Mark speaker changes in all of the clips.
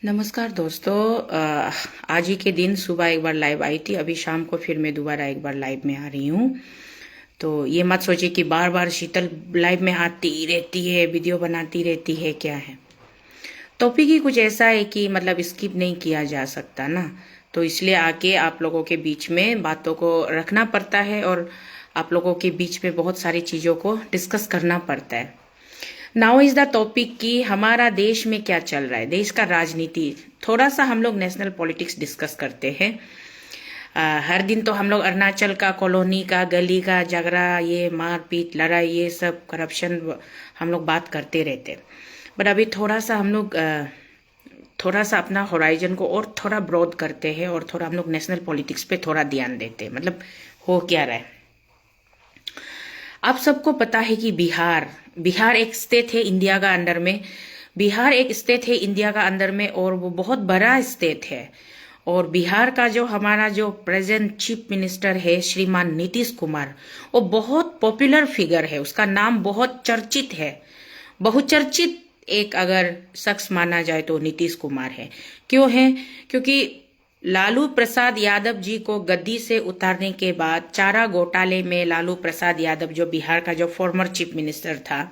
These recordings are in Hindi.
Speaker 1: नमस्कार दोस्तों। आज ही के दिन सुबह एक बार लाइव आई थी, अभी शाम को फिर मैं दोबारा एक बार लाइव में आ रही हूँ। तो ये मत सोचिए कि बार बार शीतल लाइव में आती रहती है, वीडियो बनाती रहती है। क्या है टॉपिक ही कुछ ऐसा है कि मतलब स्किप नहीं किया जा सकता ना, तो इसलिए आके आप लोगों के बीच में बातों को रखना पड़ता है और आप लोगों के बीच में बहुत सारी चीज़ों को डिस्कस करना पड़ता है। नाउ इज द टॉपिक कि हमारा देश में क्या चल रहा है, देश का राजनीति। थोड़ा सा हम लोग नेशनल पॉलिटिक्स डिस्कस करते हैं। हर दिन तो हम लोग अरुणाचल का, कॉलोनी का, गली का झगड़ा, ये मारपीट, लड़ाई, ये सब करप्शन हम लोग बात करते रहते हैं। बट अभी थोड़ा सा हम लोग थोड़ा सा अपना होराइजन को और थोड़ा ब्रॉड करते हैं और थोड़ा हम लोग नेशनल पॉलिटिक्स पे थोड़ा ध्यान देते हैं। मतलब हो क्या रहा है, आप सबको पता है कि बिहार बिहार एक स्टेट है इंडिया का अंडर में। बिहार एक स्टेट है इंडिया का अंदर में और वो बहुत बड़ा स्टेट है। और बिहार का जो हमारा जो प्रेजेंट चीफ मिनिस्टर है श्रीमान नीतीश कुमार, वो बहुत पॉपुलर फिगर है, उसका नाम बहुत चर्चित है। बहुचर्चित एक अगर शख्स माना जाए तो नीतीश कुमार है। क्यों है? क्योंकि लालू प्रसाद यादव जी को गद्दी से उतारने के बाद चारा घोटाले में लालू प्रसाद यादव, जो बिहार का जो फॉर्मर चीफ मिनिस्टर था,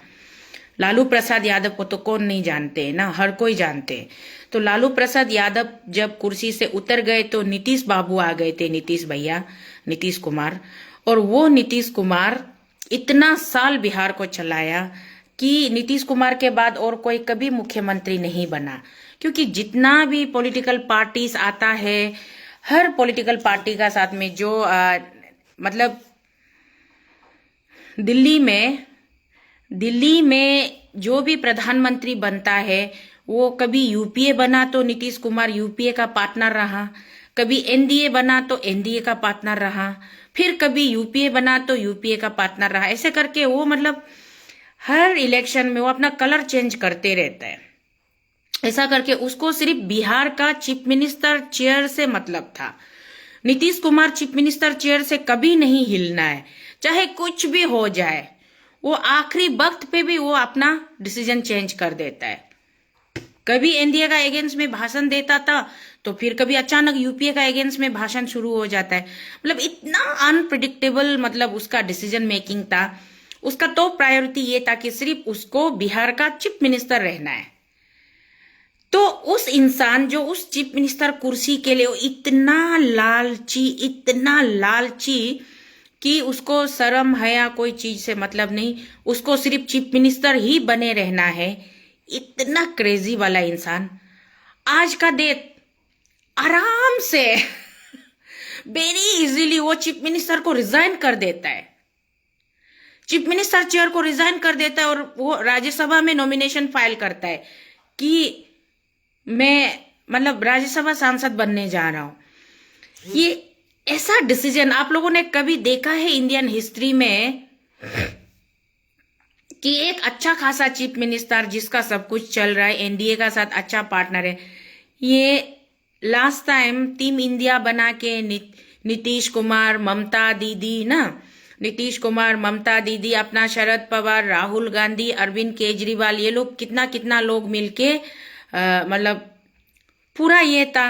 Speaker 1: लालू प्रसाद यादव को तो कौन नहीं जानते है ना, हर कोई जानते हैं। तो लालू प्रसाद यादव जब कुर्सी से उतर गए तो नीतीश बाबू आ गए थे, नीतीश भैया, नीतीश कुमार। और वो नीतीश कुमार इतना साल बिहार को चलाया कि नीतीश कुमार के बाद और कोई कभी मुख्यमंत्री नहीं बना। क्योंकि जितना भी पॉलिटिकल पार्टीज आता है, हर पॉलिटिकल पार्टी का साथ में जो मतलब दिल्ली में जो भी प्रधानमंत्री बनता है, वो कभी यूपीए बना तो नीतीश कुमार यूपीए का पार्टनर रहा, कभी एनडीए बना तो एनडीए का पार्टनर रहा, फिर कभी यूपीए बना तो यूपीए का पार्टनर रहा। ऐसे करके वो मतलब हर इलेक्शन में वो अपना कलर चेंज करते रहता है। ऐसा करके उसको सिर्फ बिहार का चीफ मिनिस्टर चेयर से मतलब था। Nitish Kumar chief minister chair से कभी नहीं हिलना है, चाहे कुछ भी हो जाए। वो आखिरी वक्त पे भी वो अपना डिसीजन चेंज कर देता है। कभी एनडीए का अगेंस्ट में भाषण देता था तो फिर कभी अचानक यूपीए का अगेंस्ट में भाषण शुरू हो जाता है। मतलब इतना अनप्रिडिक्टेबल मतलब उसका डिसीजन मेकिंग था। उसका तो प्रायोरिटी ये था कि सिर्फ उसको बिहार का चीफ मिनिस्टर रहना है। तो उस इंसान जो उस चीफ मिनिस्टर कुर्सी के लिए इतना लालची कि उसको शर्म हया कोई चीज से मतलब नहीं, उसको सिर्फ चीफ मिनिस्टर ही बने रहना है, इतना क्रेजी वाला इंसान आज का डेट आराम से वेरी इजीली वो चीफ मिनिस्टर को रिजाइन कर देता है, चीफ मिनिस्टर चेयर को रिजाइन कर देता है और वो राज्यसभा में नॉमिनेशन फाइल करता है कि मैं मतलब राज्यसभा सांसद बनने जा रहा हूं। ये ऐसा डिसीजन आप लोगों ने कभी देखा है इंडियन हिस्ट्री में कि एक अच्छा खासा चीफ मिनिस्टर जिसका सब कुछ चल रहा है, एनडीए का साथ अच्छा पार्टनर है। ये लास्ट टाइम टीम इंडिया बना के नीतीश कुमार, ममता दीदी ना, नीतीश कुमार, ममता दीदी, अपना शरद पवार, राहुल गांधी, अरविंद केजरीवाल, ये लोग कितना कितना लोग मिलके मतलब पूरा ये था।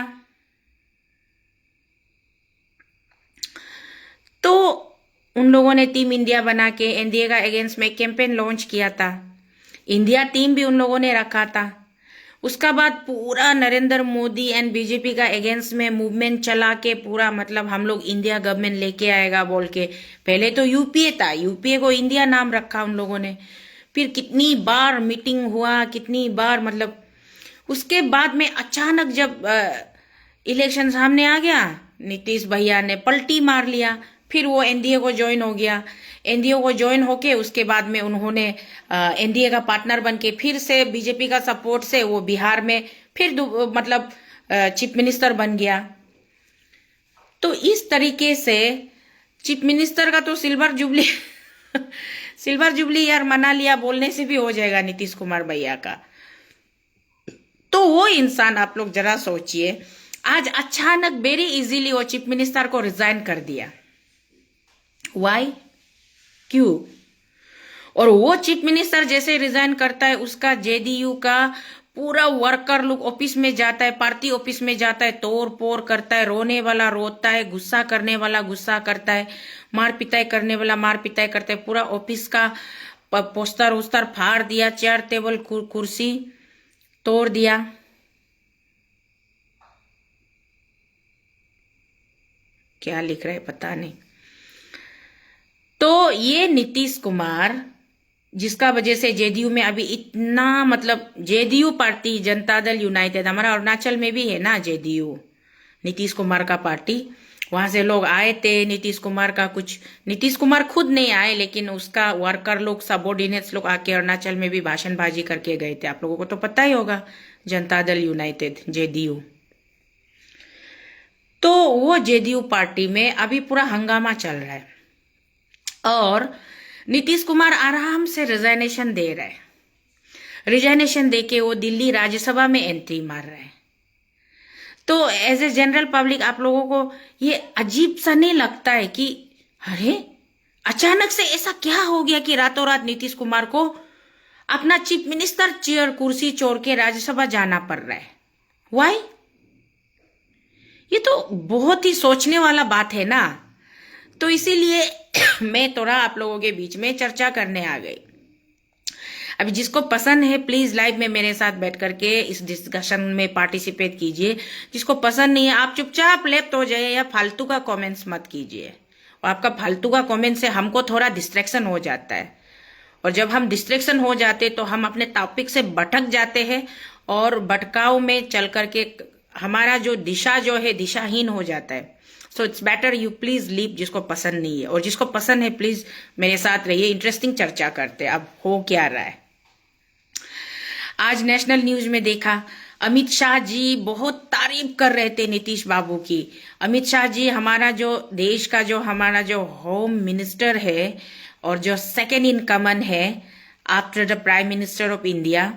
Speaker 1: तो उन लोगों ने टीम इंडिया बना के एनडीए का अगेंस्ट में कैंपेन लॉन्च किया था। इंडिया टीम भी उन लोगों ने रखा था। उसका बाद पूरा नरेंद्र मोदी एंड बीजेपी का अगेंस्ट में मूवमेंट चला के पूरा मतलब हम लोग इंडिया गवर्नमेंट लेके आएगा बोल के। पहले तो यूपीए था, यूपीए को इंडिया नाम रखा उन लोगों ने। फिर कितनी बार मीटिंग हुआ, कितनी बार मतलब उसके बाद में अचानक जब इलेक्शन सामने आ गया, नीतीश भैया ने पलटी मार लिया, फिर वो एनडीए को ज्वाइन हो गया। एनडीए को ज्वाइन होके उसके बाद में उन्होंने एनडीए का पार्टनर बन के फिर से बीजेपी का सपोर्ट से वो बिहार में फिर मतलब चीफ मिनिस्टर बन गया। तो इस तरीके से चीफ मिनिस्टर का तो सिल्वर जुबली सिल्वर जुबली यार मना लिया बोलने से भी हो जाएगा नीतीश कुमार भैया का। तो वो इंसान आप लोग जरा सोचिए, आज अचानक वेरी इजीली वो चीफ मिनिस्टर को रिजाइन कर दिया। वाई? क्यों? और वो चीफ मिनिस्टर जैसे रिजाइन करता है, उसका जेडीयू का पूरा वर्कर लोग ऑफिस में जाता है, पार्टी ऑफिस में जाता है, तोड़ फोड़ करता है, रोने वाला रोता है, गुस्सा करने वाला गुस्सा करता है, मार पिटाई करने वाला मार पिटाई करता है। पूरा ऑफिस का पोस्टर वोस्टर फाड़ दिया, चेयर टेबल कुर्सी तोड़ दिया। क्या लिख रहा है पता नहीं। तो ये नीतीश कुमार, जिसका वजह से जेडीयू में अभी इतना, मतलब JDU party, Janata Dal United, हमारा अरुणाचल में भी है ना जेडीयू, नीतीश कुमार का पार्टी, वहां से लोग आए थे। नीतीश कुमार का कुछ, नीतीश कुमार खुद नहीं आए, लेकिन उसका वर्कर लोग, सबॉर्डिनेट्स लोग आके अरुणाचल में भी भाषणबाजी करके गए थे। आप लोगों को तो पता ही होगा, जनता दल यूनाइटेड, जेडीयू। तो वो जेडीयू पार्टी में अभी पूरा हंगामा चल रहा है और नीतीश कुमार आराम से रिजाइनेशन दे रहा है। रिजाइनेशन देके वो दिल्ली राज्यसभा में एंट्री मार रहा है। तो एज ए जनरल पब्लिक आप लोगों को ये अजीब सा नहीं लगता है कि अरे अचानक से ऐसा क्या हो गया कि रातों रात नीतीश कुमार को अपना चीफ मिनिस्टर चेयर कुर्सी छोड़ के राज्यसभा जाना पड़ रहा है? वाई? ये तो बहुत ही सोचने वाला बात है ना। तो इसीलिए मैं थोड़ा आप लोगों के बीच में चर्चा करने आ गई। अभी जिसको पसंद है प्लीज लाइव में मेरे साथ बैठ करके इस डिस्कशन में पार्टिसिपेट कीजिए। जिसको पसंद नहीं है आप चुपचाप लेफ्ट हो जाइए या फालतू का कमेंट्स मत कीजिए। और आपका फालतू का कमेंट से हमको थोड़ा डिस्ट्रैक्शन हो जाता है, और जब हम डिस्ट्रैक्शन हो जाते तो हम अपने टॉपिक से भटक जाते हैं और भटकाव में चल करके हमारा जो दिशा जो है दिशाहीन हो जाता है। So it's better you please leave जिसको पसंद नहीं है, और जिसको पसंद है प्लीज मेरे साथ रहिए, इंटरेस्टिंग चर्चा करते हैं। अब हो क्या रहा है, आज नेशनल न्यूज में देखा अमित शाह जी बहुत तारीफ कर रहे थे नीतीश बाबू की। अमित शाह जी हमारा जो देश का जो हमारा जो होम मिनिस्टर है और जो सेकेंड इन कमांड है after the prime minister of India,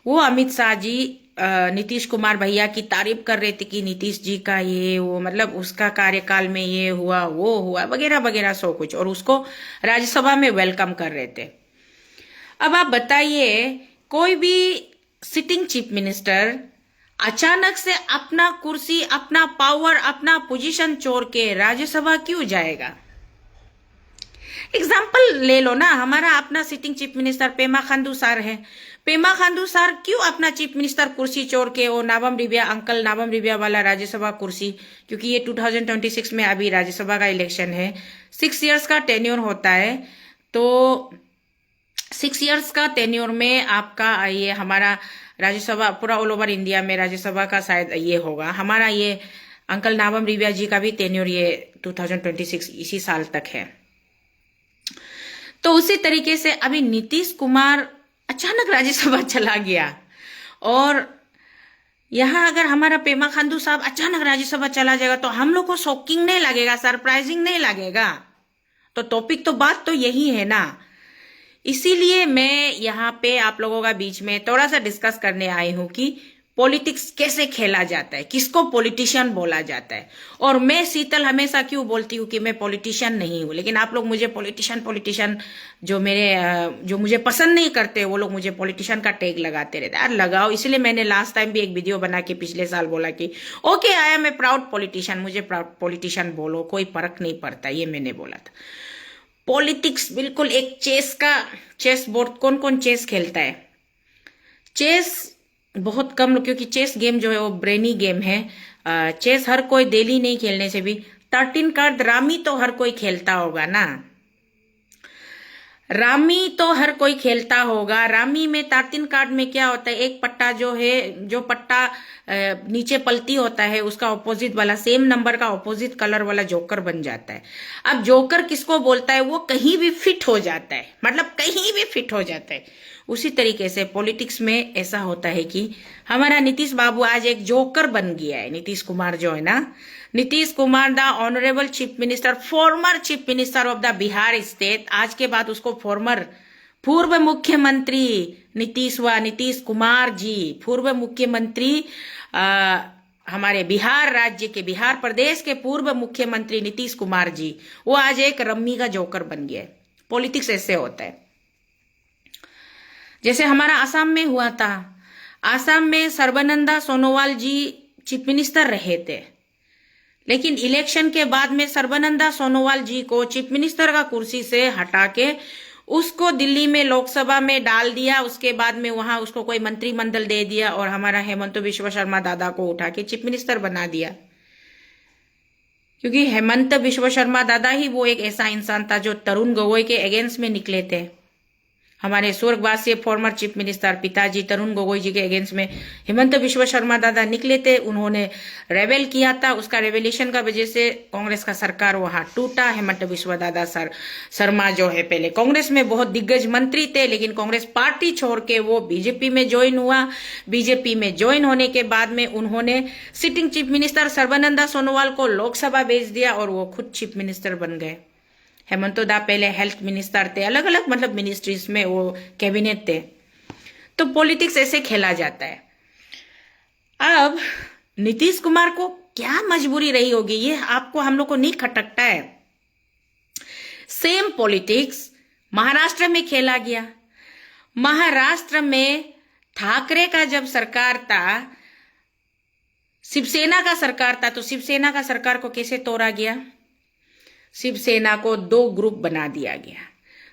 Speaker 1: वो अमित शाह जी नीतीश कुमार भैया की तारीफ कर रहे थे कि नीतीश जी का ये वो, मतलब उसका कार्यकाल में ये हुआ वो हुआ वगैरह वगैरह सो कुछ, और उसको राज्यसभा में वेलकम कर रहे थे। अब आप बताइए, कोई भी सिटिंग चीफ मिनिस्टर अचानक से अपना कुर्सी, अपना पावर, अपना पोजीशन छोड़ के राज्यसभा क्यों जाएगा? एग्जाम्पल ले लो ना, हमारा अपना sitting chief minister Pema Khandu sir है। पेमा खांडू सर क्यों अपना चीफ मिनिस्टर कुर्सी छोड़ के वो नाबम रिबिया, अंकल नाबम रिबिया वाला राज्यसभा कुर्सी, क्योंकि ये 2026 में अभी राज्यसभा का इलेक्शन है, 6 इयर्स का टेन्योर होता है। तो 6 इयर्स का टेन्योर में आपका ये हमारा राज्यसभा पूरा ऑल ओवर इंडिया में राज्यसभा का शायद ये होगा। हमारा ये अंकल नाबम रिबिया जी का भी टेन्योर ये 2026 इसी साल तक है। तो उसी तरीके से अभी नीतीश कुमार अचानक राज्यसभा चला गया, और यहां अगर हमारा पेमा खांडू साहब अचानक राज्यसभा चला जाएगा तो हम लोग को शॉकिंग नहीं लगेगा, सरप्राइजिंग नहीं लगेगा? तो टॉपिक तो बात तो यही है ना। इसीलिए मैं यहाँ पे आप लोगों का बीच में थोड़ा सा डिस्कस करने आई हूं कि पॉलिटिक्स कैसे खेला जाता है, किसको पॉलिटिशियन बोला जाता है। और मैं शीतल हमेशा क्यों बोलती हूँ कि मैं पॉलिटिशियन नहीं हूँ, लेकिन आप लोग मुझे पॉलिटिशियन जो मुझे पसंद नहीं करते वो लोग मुझे पॉलिटिशियन का टैग लगाते रहते हैं। यार लगाओ, इसलिए मैंने लास्ट टाइम भी एक वीडियो बना के पिछले साल बोला कि okay I am a proud politician, मुझे प्राउड पॉलिटिशियन बोलो, कोई फर्क नहीं पड़ता, ये मैंने बोला था। पॉलिटिक्स बिल्कुल एक चेस बोर्ड, कौन कौन चेस खेलता है? चेस बहुत कम लोग, क्योंकि चेस गेम जो है वो ब्रेनी गेम है। चेस हर कोई डेली नहीं खेलने से भी 13 कार्ड रामी तो हर कोई खेलता होगा ना, रामी तो हर कोई खेलता होगा। रामी में 13 कार्ड में क्या होता है, एक पट्टा जो है, जो पट्टा नीचे पलटी होता है उसका ऑपोजिट वाला सेम नंबर का ऑपोजिट कलर वाला जोकर बन जाता है। अब जोकर किसको बोलता है? वो कहीं भी फिट हो जाता है, मतलब कहीं भी फिट हो जाता है। उसी तरीके से पॉलिटिक्स में ऐसा होता है कि हमारा नीतीश बाबू आज एक जोकर बन गया है। नीतीश कुमार जो है ना, Nitish Kumar the honourable chief minister, former chief minister of the Bihar state, आज के बाद उसको पूर्व मुख्यमंत्री नीतीश कुमार जी, पूर्व मुख्यमंत्री हमारे बिहार राज्य के, बिहार प्रदेश के पूर्व मुख्यमंत्री नीतीश कुमार जी, वो आज एक रम्मी का जोकर बन गया है। पॉलिटिक्स ऐसे होता है। जैसे हमारा आसाम में हुआ था, आसाम में सर्बानंदा सोनोवाल जी चीफ मिनिस्टर रहे थे, लेकिन इलेक्शन के बाद में सर्बानंदा सोनोवाल जी को चीफ मिनिस्टर का कुर्सी से हटा के उसको दिल्ली में लोकसभा में डाल दिया। उसके बाद में वहां उसको कोई मंत्रिमंडल दे दिया और हमारा हेमंत बिश्व शर्मा दादा को उठा के चीफ मिनिस्टर बना दिया, क्योंकि हेमंत बिश्व शर्मा दादा ही वो एक ऐसा इंसान था जो तरुण गोगोई के अगेंस्ट में निकले थे। हमारे स्वर्गवासी फॉर्मर चीफ मिनिस्टर पिताजी तरुण गोगोई जी के अगेंस्ट में हेमंत बिश्व शर्मा दादा निकले थे। उन्होंने रेबेल किया था, उसका रेवोल्यूशन का वजह से कांग्रेस का सरकार वहां टूटा। हेमंत बिश्व दादा शर्मा जो है पहले कांग्रेस में बहुत दिग्गज मंत्री थे, लेकिन कांग्रेस पार्टी छोड़ के वो बीजेपी में ज्वाइन हुआ। बीजेपी में ज्वाइन होने के बाद में उन्होंने sitting chief minister Sarbananda Sonowal को लोकसभा भेज दिया और वो खुद चीफ मिनिस्टर बन गए। हेमंतो दा पहले हेल्थ मिनिस्टर थे, अलग अलग मतलब मिनिस्ट्रीज में वो कैबिनेट थे। तो पॉलिटिक्स ऐसे खेला जाता है। अब नीतीश कुमार को क्या मजबूरी रही होगी, ये आपको हम लोग को नहीं खटकता है। सेम पॉलिटिक्स महाराष्ट्र में खेला गया। महाराष्ट्र में ठाकरे का जब सरकार था, शिवसेना का सरकार था, तो शिवसेना का सरकार को कैसे तोड़ा गया? शिवसेना को 2 ग्रुप बना दिया गया।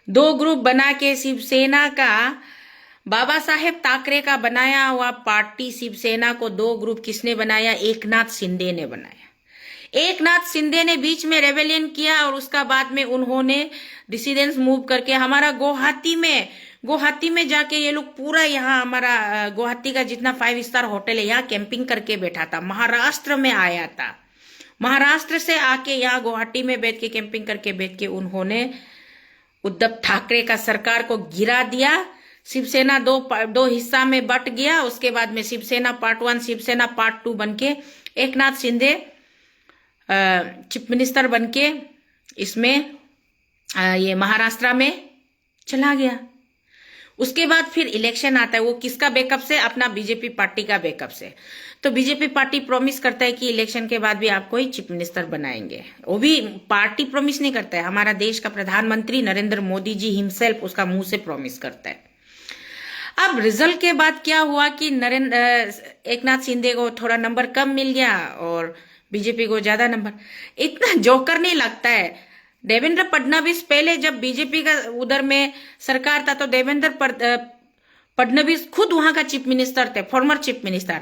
Speaker 1: 2 ग्रुप बना के शिवसेना का बाबा साहेब ठाकरे का बनाया हुआ पार्टी शिवसेना को 2 ग्रुप किसने बनाया? एकनाथ शिंदे ने बनाया। एकनाथ शिंदे ने बीच में रेबेलियन किया और उसका बाद में उन्होंने डिसीडेंस मूव करके हमारा गुवाहाटी में जाके ये लोग पूरा यहाँ हमारा गुवाहाटी का जितना 5 स्टार होटल है यहाँ कैंपिंग करके बैठा था। महाराष्ट्र में आया था, महाराष्ट्र से आके यहाँ गुवाहाटी में बैठ के कैंपिंग करके बैठ के उन्होंने उद्धव ठाकरे का सरकार को गिरा दिया। शिवसेना दो हिस्सा में बट गया। उसके बाद में शिवसेना पार्ट 1 शिवसेना पार्ट 2 बनके एकनाथ शिंदे चीफ मिनिस्टर बनके इसमें ये महाराष्ट्र में चला गया। उसके बाद फिर इलेक्शन आता है, वो किसका बैकअप से? अपना बीजेपी पार्टी का बैकअप से। तो बीजेपी पार्टी प्रॉमिस करता है कि इलेक्शन के बाद भी आपको ही चीफ मिनिस्टर बनाएंगे। वो भी पार्टी प्रॉमिस नहीं करता है, हमारा देश का प्रधानमंत्री नरेंद्र मोदी जी हिमसेल्फ उसका मुंह से प्रॉमिस करता है। अब रिजल्ट के बाद क्या हुआ कि एकनाथ शिंदे को थोड़ा नंबर कम मिल गया और बीजेपी को ज्यादा नंबर। इतना जोकर नहीं लगता है। देवेंद्र फडणवीस पहले जब बीजेपी का उधर में सरकार था तो देवेंद्र फडणवीस खुद वहां का चीफ मिनिस्टर थे, फॉर्मर चीफ मिनिस्टर।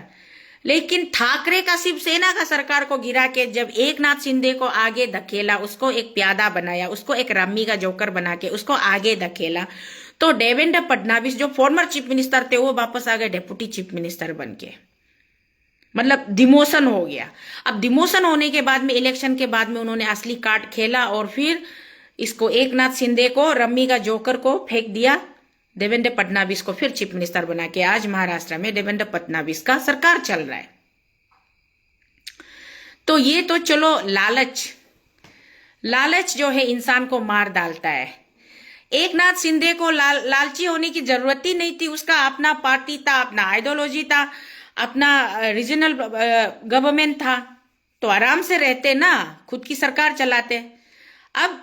Speaker 1: लेकिन ठाकरे का शिवसेना का सरकार को गिरा के जब एकनाथ शिंदे को आगे धकेला, उसको एक प्यादा बनाया, उसको एक रम्मी का जोकर बना के उसको आगे धकेला, तो देवेंद्र फडणवीस जो फॉर्मर चीफ मिनिस्टर थे वो वापस आ गए डेप्यूटी चीफ मिनिस्टर बन के। मतलब डिमोशन हो गया। अब डिमोशन होने के बाद में इलेक्शन के बाद में उन्होंने असली कार्ड खेला और फिर इसको एकनाथ शिंदे को रम्मी का जोकर को फेंक दिया, देवेंद्र फडणवीस को फिर चीफ मिनिस्टर बना के आज महाराष्ट्र में देवेंद्र फडणवीस का सरकार चल रहा है। तो ये तो चलो लालच जो है इंसान को मार डालता है। एकनाथ शिंदे को लालची होने की जरूरत ही नहीं थी। उसका अपना पार्टी था, अपना आइडियोलॉजी था, अपना रीजनल गवर्नमेंट था, तो आराम से रहते ना, खुद की सरकार चलाते। अब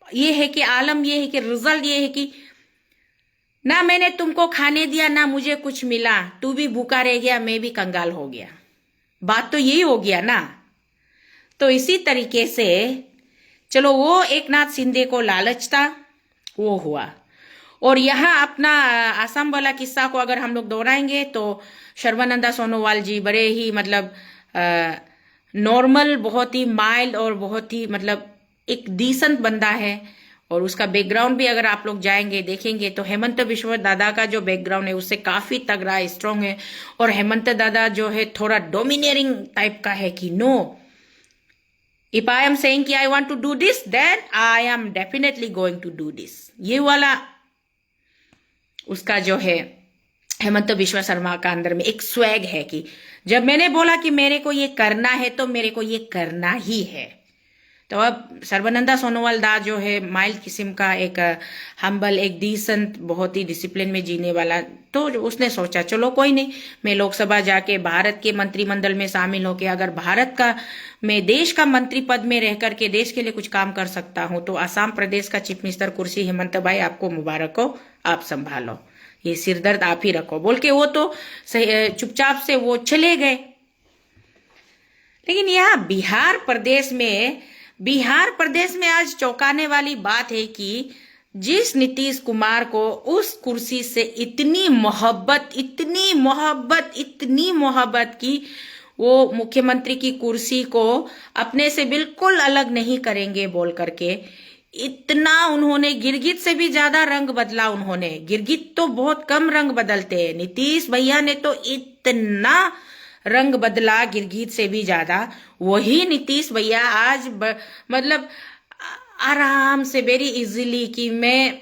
Speaker 1: ये है कि आलम ये है कि रिजल्ट ये है कि ना मैंने तुमको खाने दिया ना मुझे कुछ मिला, तू भी भूखा रह गया, मैं भी कंगाल हो गया। बात तो यही हो गया ना। तो इसी तरीके से चलो वो एकनाथ शिंदे को लालच था, वो हुआ। और यहाँ अपना आसाम वाला किस्सा को अगर हम लोग दोहराएंगे तो सर्बानंदा सोनोवाल जी बड़े ही मतलब नॉर्मल, बहुत ही माइल्ड और बहुत ही मतलब एक डिसेंट बंदा है। और उसका बैकग्राउंड भी अगर आप लोग जाएंगे देखेंगे तो हेमंत बिश्व दादा का जो बैकग्राउंड है उससे काफी तगड़ा है, स्ट्रांग है। और हेमंत दादा जो है थोड़ा डोमिनेटिंग टाइप का है कि no, if I am saying कि I want to do this then I am definitely going to do this. ये वाला उसका जो है हेमंत बिश्व शर्मा का अंदर में एक स्वैग है कि जब मैंने बोला कि मेरे को ये करना है तो मेरे को ये करना ही है। तो अब सर्बानंदा सोनोवाल दा जो है माइल्ड किस्म का एक हम्बल, एक डिसेंट, बहुत ही डिसिप्लिन में जीने वाला, तो उसने सोचा चलो कोई नहीं, मैं लोकसभा जाके भारत के मंत्रिमंडल में शामिल होके अगर भारत का मैं देश का मंत्री पद में रह करके देश के लिए कुछ काम कर सकता हूं तो आसाम प्रदेश का चीफ मिनिस्टर कुर्सी हेमंत भाई आपको मुबारक हो, आप संभालो। ये सिरदर्द आप ही रखो बोल के वो तो चुपचाप से वो चले गए। लेकिन यहाँ बिहार प्रदेश में आज चौंकाने वाली बात है कि जिस नीतीश कुमार को उस कुर्सी से इतनी मोहब्बत की, वो मुख्यमंत्री की कुर्सी को अपने से बिल्कुल अलग नहीं करेंगे बोल करके इतना उन्होंने गिरगिट से भी ज्यादा रंग बदला। उन्होंने गिरगिट तो बहुत कम रंग बदलते हैं, नीतीश भैया ने तो इतना रंग बदला गिरगिट से भी ज्यादा। वही नीतीश भैया आज मतलब आराम से वेरी इजीली कि मैं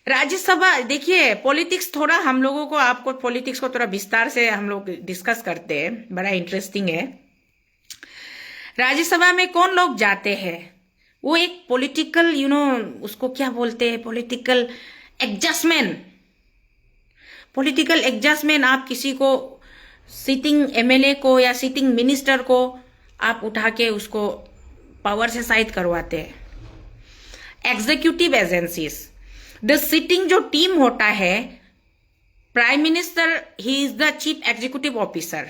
Speaker 1: राज्यसभा, देखिए पॉलिटिक्स थोड़ा हम लोगों को, आपको पॉलिटिक्स को थोड़ा विस्तार से हम लोग डिस्कस करते हैं, बड़ा इंटरेस्टिंग है। राज्यसभा में कौन लोग जाते हैं, वो एक पॉलिटिकल उसको क्या बोलते हैं, पॉलिटिकल एडजस्टमेंट। आप किसी को सिटिंग एमएलए को या सिटिंग मिनिस्टर को आप उठा के उसको पावर से साइड करवाते हैं। एग्जीक्यूटिव एजेंसीज, द सिटिंग जो टीम होता है, prime minister he is the chief executive officer,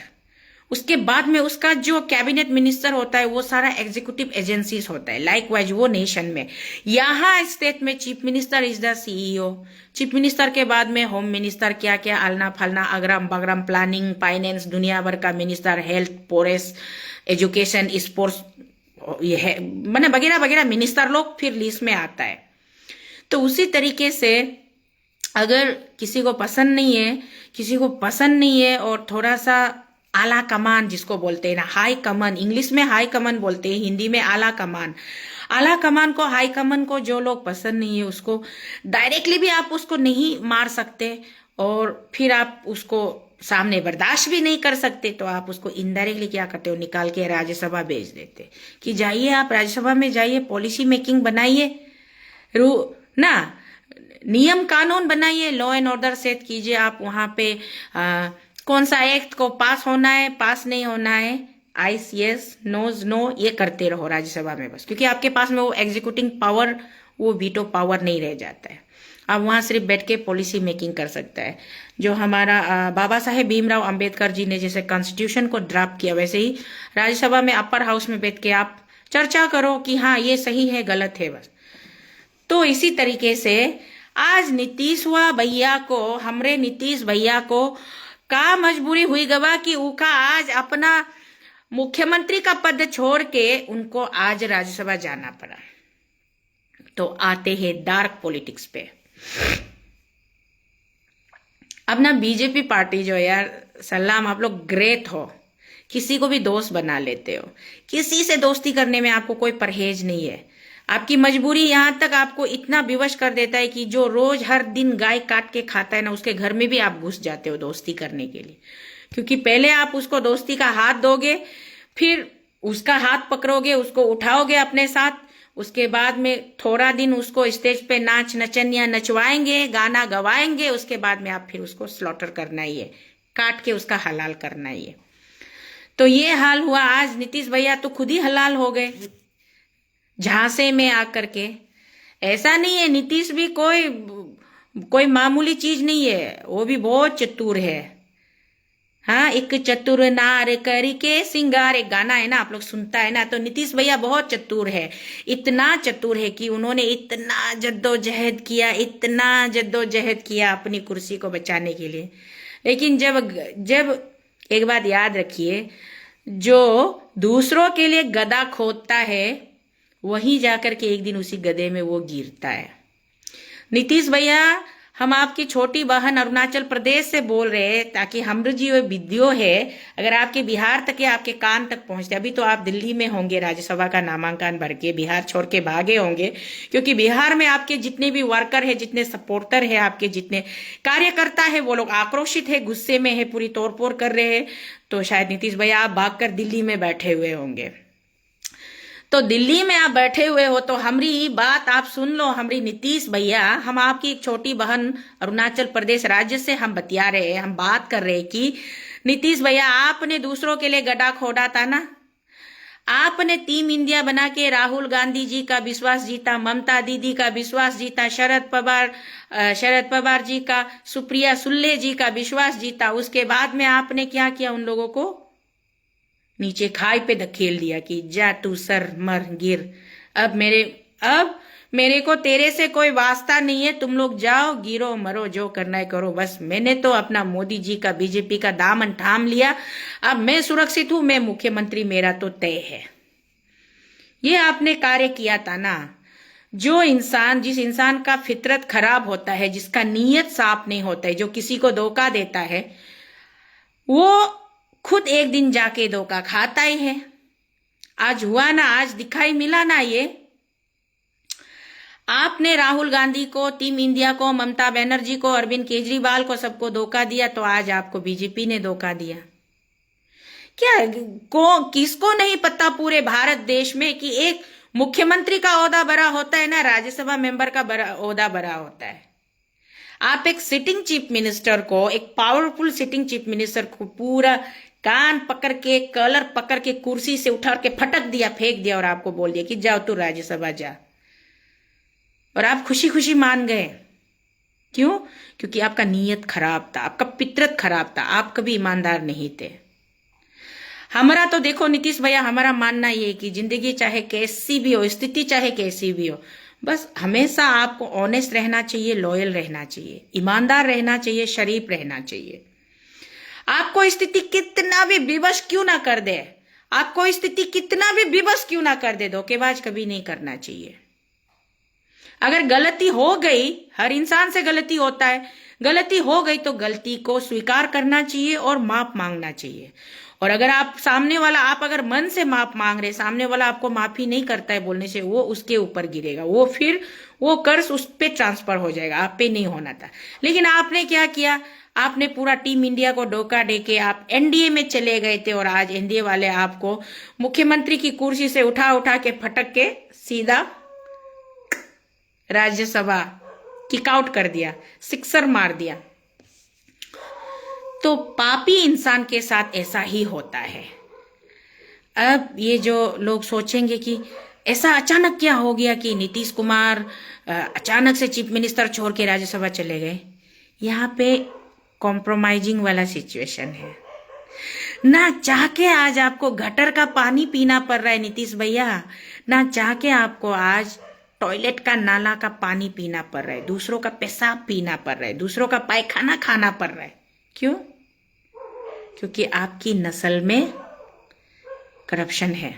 Speaker 1: उसके बाद में उसका जो कैबिनेट मिनिस्टर होता है वो सारा एग्जीक्यूटिव एजेंसीज होता है। लाइकवाइज वो नेशन में, यहाँ स्टेट में chief minister is the CEO, chief minister के बाद में होम मिनिस्टर, क्या क्या आलना फालना अगरम बगरम, प्लानिंग, फाइनेंस, दुनिया भर का minister, health, forest, education, sports, ये है मैंने वगैरह वगैरह मिनिस्टर लोग फिर लिस्ट में आता है। तो उसी तरीके से अगर किसी को पसंद नहीं है और थोड़ा सा आला कमान जिसको बोलते हैं ना, हाई कमान, इंग्लिश में हाई कमान बोलते हैं, हिंदी में आला कमान को, हाई कमान को जो लोग पसंद नहीं है उसको डायरेक्टली भी आप उसको नहीं मार सकते और फिर आप उसको सामने बर्दाश्त भी नहीं कर सकते, तो आप उसको इनडायरेक्टली क्या करते हो, निकाल के राज्यसभा भेज देते कि जाइए आप राज्यसभा में जाइए, पॉलिसी मेकिंग बनाइए, ना नियम कानून बनाइए, लॉ एंड ऑर्डर सेट कीजिए। आप वहां पे कौन सा एक्ट को पास होना है, पास नहीं होना है, आइस यस, नोज नो, ये करते रहो राज्यसभा में बस, क्योंकि आपके पास में वो एग्जीक्यूटिव पावर, वो वीटो पावर नहीं रह जाता है। आप वहां सिर्फ बैठ के पॉलिसी मेकिंग कर सकता है। जो हमारा बाबा साहेब भीमराव अंबेडकर जी ने जैसे कॉन्स्टिट्यूशन को ड्राफ्ट किया, वैसे ही राज्यसभा में अपर हाउस में बैठ के आप चर्चा करो कि हाँ ये सही है गलत है बस। तो इसी तरीके से आज नीतीश भैया को का मजबूरी हुई गवा कि उनका आज अपना मुख्यमंत्री का पद छोड़ के उनको आज राज्यसभा जाना पड़ा। तो आते हैं डार्क पॉलिटिक्स पे। अब ना बीजेपी पार्टी जो यार, सलाम, आप लोग ग्रेट हो, किसी को भी दोस्त बना लेते हो, किसी से दोस्ती करने में आपको कोई परहेज नहीं है। आपकी मजबूरी यहां तक आपको इतना विवश कर देता है कि जो रोज हर दिन गाय काट के खाता है ना, उसके घर में भी आप घुस जाते हो दोस्ती करने के लिए, क्योंकि पहले आप उसको दोस्ती का हाथ दोगे, फिर उसका हाथ पकड़ोगे, उसको उठाओगे अपने साथ, उसके बाद में थोड़ा दिन उसको स्टेज पे नचनिया नचवाएंगे, गाना गवाएंगे, उसके बाद में आप फिर उसको स्लॉटर करना ही है, काट के उसका हलाल करना ही है। तो ये हाल हुआ आज। नीतीश भैया तो खुद ही हलाल हो गए झांसे में आकर के। ऐसा नहीं है, नीतीश भी कोई मामूली चीज नहीं है, वो भी बहुत चतुर है। हाँ, एक चतुर नार करके सिंगार, एक गाना है ना, आप लोग सुनता है ना, तो नीतीश भैया बहुत चतुर है। इतना चतुर है कि उन्होंने इतना जद्दोजहद किया अपनी कुर्सी को बचाने के लिए। लेकिन जब एक बात याद रखिए, जो दूसरों के लिए गदा खोदता है वहीं जाकर के एक दिन उसी गधे में वो गिरता है। नीतीश भैया, हम आपकी छोटी बहन अरुणाचल प्रदेश से बोल रहे हैं, ताकि हमारी जो वीडियो है अगर आपके बिहार तक या आपके कान तक पहुंचते। अभी तो आप दिल्ली में होंगे, राज्यसभा का नामांकन भर के बिहार छोड़ के भागे होंगे, क्योंकि बिहार में आपके जितने भी वर्कर है, जितने सपोर्टर है, आपके जितने कार्यकर्ता है, वो लोग आक्रोशित है, गुस्से में है, पूरी तोड़फोड़ कर रहे हैं। तो शायद नीतीश भैया आप भागकर दिल्ली में बैठे हुए होंगे। तो दिल्ली में आप बैठे हुए हो तो हमारी बात आप सुन लो। हमारी नीतीश भैया, हम आपकी एक छोटी बहन अरुणाचल प्रदेश राज्य से हम बतिया रहे हैं, हम बात कर रहे हैं कि नीतीश भैया आपने दूसरों के लिए गड्ढा खोदा था ना, आपने टीम इंडिया बना के राहुल गांधी जी का विश्वास जीता, ममता दीदी का विश्वास जीता, शरद पवार जी का, सुप्रिया सुले जी का विश्वास जीता। उसके बाद में आपने क्या किया? उन लोगों को नीचे खाई पे धकेल दिया कि जा तू सर मर गिर। अब मेरे को तेरे से कोई वास्ता नहीं है, तुम लोग जाओ गिरो मरो जो करना है करो। बस मैंने तो अपना मोदी जी का बीजेपी का दामन थाम लिया, अब मैं सुरक्षित हूं, मैं मुख्यमंत्री, मेरा तो तय है। ये आपने कार्य किया था ना। जिस इंसान का फितरत खराब होता है, जिसका नीयत साफ नहीं होता है, जो किसी को धोखा देता है, वो खुद एक दिन जाके धोखा खाता ही है। आज हुआ ना, आज दिखाई मिला ना। ये आपने राहुल गांधी को, टीम इंडिया को, ममता बनर्जी को, अरविंद केजरीवाल को, सबको धोखा दिया, तो आज आपको बीजेपी ने धोखा दिया। क्या किसको नहीं पता पूरे भारत देश में कि एक मुख्यमंत्री का ओहदा बड़ा होता है ना, राज्यसभा मेंबर का ओहदा बड़ा होता है। आप एक सिटिंग चीफ मिनिस्टर को, एक पावरफुल सिटिंग चीफ मिनिस्टर को पूरा कान पकड़ के, कलर पकड़ के कुर्सी से उठा के फटक दिया, फेंक दिया, और आपको बोल दिया कि जाओ तू राज्यसभा जा। और आप खुशी खुशी मान गए। क्यों? क्योंकि आपका नीयत खराब था, आपका फितरत खराब था, आप कभी ईमानदार नहीं थे। हमारा तो देखो नीतीश भैया, हमारा मानना ये है कि जिंदगी चाहे कैसी भी हो, स्थिति चाहे कैसी भी हो, बस हमेशा आपको ऑनेस्ट रहना चाहिए, लॉयल रहना चाहिए, ईमानदार रहना चाहिए, शरीफ रहना चाहिए। आपको स्थिति कितना भी विवश क्यों ना कर दे, आपको स्थिति कितना भी विवश क्यों ना कर दे, धोखेबाज कभी नहीं करना चाहिए। अगर गलती हो गई, हर इंसान से गलती होता है, गलती हो गई तो गलती को स्वीकार करना चाहिए और माफ मांगना चाहिए। और अगर आप अगर मन से माफ मांग रहे, सामने वाला आपको माफी नहीं करता है बोलने से, वो उसके ऊपर गिरेगा, वो कर्ज उस पे ट्रांसफर हो जाएगा, आप पे नहीं होना था। लेकिन आपने क्या किया? आपने पूरा टीम इंडिया को धोखा देके आप एनडीए में चले गए थे, और आज एनडीए वाले आपको मुख्यमंत्री की कुर्सी से उठा उठा के फटक के सीधा राज्यसभा किक आउट कर दिया, सिक्सर मार दिया। तो पापी इंसान के साथ ऐसा ही होता है। अब ये जो लोग सोचेंगे कि ऐसा अचानक क्या हो गया कि नीतीश कुमार अचानक से चीफ मिनिस्टर छोड़ के राज्यसभा चले गए, यहाँ पे कॉम्प्रोमाइजिंग वाला सिचुएशन है। ना चाह के आज आपको गटर का पानी पीना पड़ रहा है नीतीश भैया, ना चाह के आपको आज टॉयलेट का नाला का पानी पीना पड़ रहा है, दूसरों का पेशाब पीना पड़ रहा है, दूसरों का पायखाना खाना पड़ रहा है। क्यों? क्योंकि आपकी नस्ल में करप्शन है।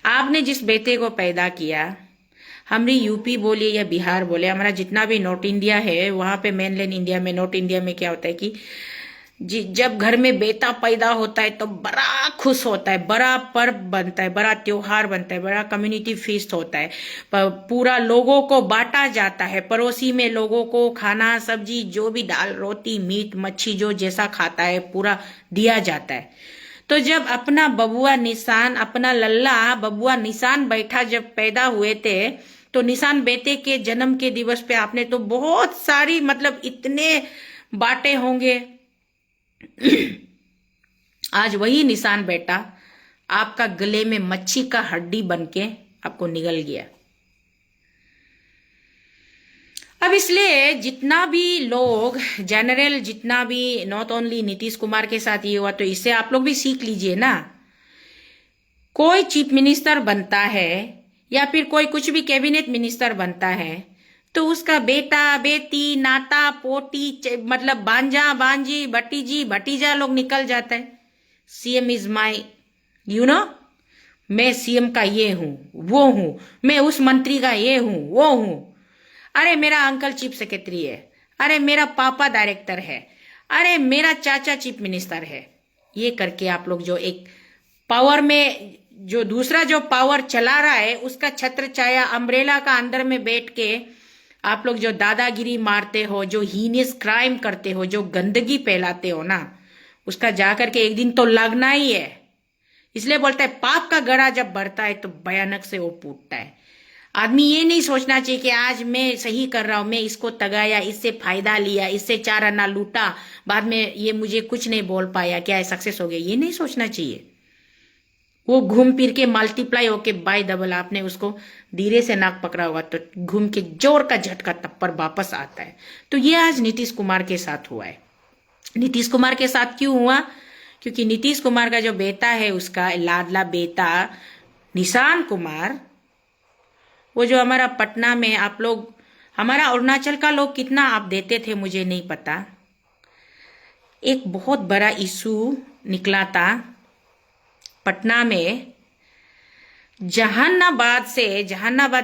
Speaker 1: आपने जिस बेटे को पैदा किया, हमारी यूपी बोले या बिहार बोले, हमारा जितना भी नॉर्थ इंडिया है, वहां पे मेनलैंड इंडिया में, नॉर्थ इंडिया में क्या होता है कि जब घर में बेटा पैदा होता है तो बड़ा खुश होता है, बड़ा पर्व बनता है, बड़ा त्योहार बनता है, बड़ा कम्युनिटी फीस्ट होता है, पूरा लोगों को बांटा जाता है, पड़ोसी में लोगों को खाना सब्जी जो भी दाल रोटी मीट मच्छी जो जैसा खाता है पूरा दिया जाता है। तो जब अपना बबुआ निशान, अपना लल्ला बबुआ निशान बैठा जब पैदा हुए थे, तो निशान बेटे के जन्म के दिवस पे आपने तो बहुत सारी मतलब इतने बांटे होंगे। आज वही निशान बेटा आपका गले में मच्छी का हड्डी बनके आपको निगल गया। अब इसलिए जितना भी लोग जनरल, जितना भी नॉट ओनली नीतीश कुमार के साथ ये हुआ, तो इससे आप लोग भी सीख लीजिए ना। कोई चीफ मिनिस्टर बनता है या फिर कोई कुछ भी कैबिनेट मिनिस्टर बनता है, तो उसका बेटा बेटी नाता पोती मतलब बांजा बांजी भतीजी भतीजा लोग निकल जाता है। सीएम इज माई मैं सीएम का ये हूं वो हूं, मैं उस मंत्री का ये हूं वो हूं, अरे मेरा अंकल चीफ सेक्रेटरी है, अरे मेरा पापा डायरेक्टर है, अरे मेरा चाचा चीफ मिनिस्टर है। ये करके आप लोग जो एक पावर में, जो दूसरा जो पावर चला रहा है, उसका छत्र छाया अम्ब्रेला का अंदर में बैठ के आप लोग जो दादागिरी मारते हो, जो हीनियस क्राइम करते हो, जो गंदगी फैलाते हो ना, उसका जाकर के एक दिन तो लगना ही है। इसलिए बोलता है पाप का गड़ा जब बढ़ता है तो भयानक से वो फूटता है। आदमी ये नहीं सोचना चाहिए कि आज मैं सही कर रहा हूं, मैं इसको तगाया, इससे फायदा लिया, इससे 4 आना लूटा, बाद में ये मुझे कुछ नहीं बोल पाया, क्या सक्सेस हो गया, ये नहीं सोचना चाहिए। वो घूम फिर के मल्टीप्लाई होके बाय डबल, आपने उसको धीरे से नाक पकड़ा होगा तो घूम के जोर का झटका तब वापस आता है। तो ये आज नीतीश कुमार के साथ हुआ है। नीतीश कुमार के साथ क्यों हुआ? क्योंकि नीतीश कुमार का जो बेटा है, उसका लाडला बेटा निशान कुमार, वो जो हमारा पटना में आप लोग, हमारा अरुणाचल का लोग कितना आप देते थे मुझे नहीं पता, एक बहुत बड़ा इशू निकला था पटना में। जहानाबाद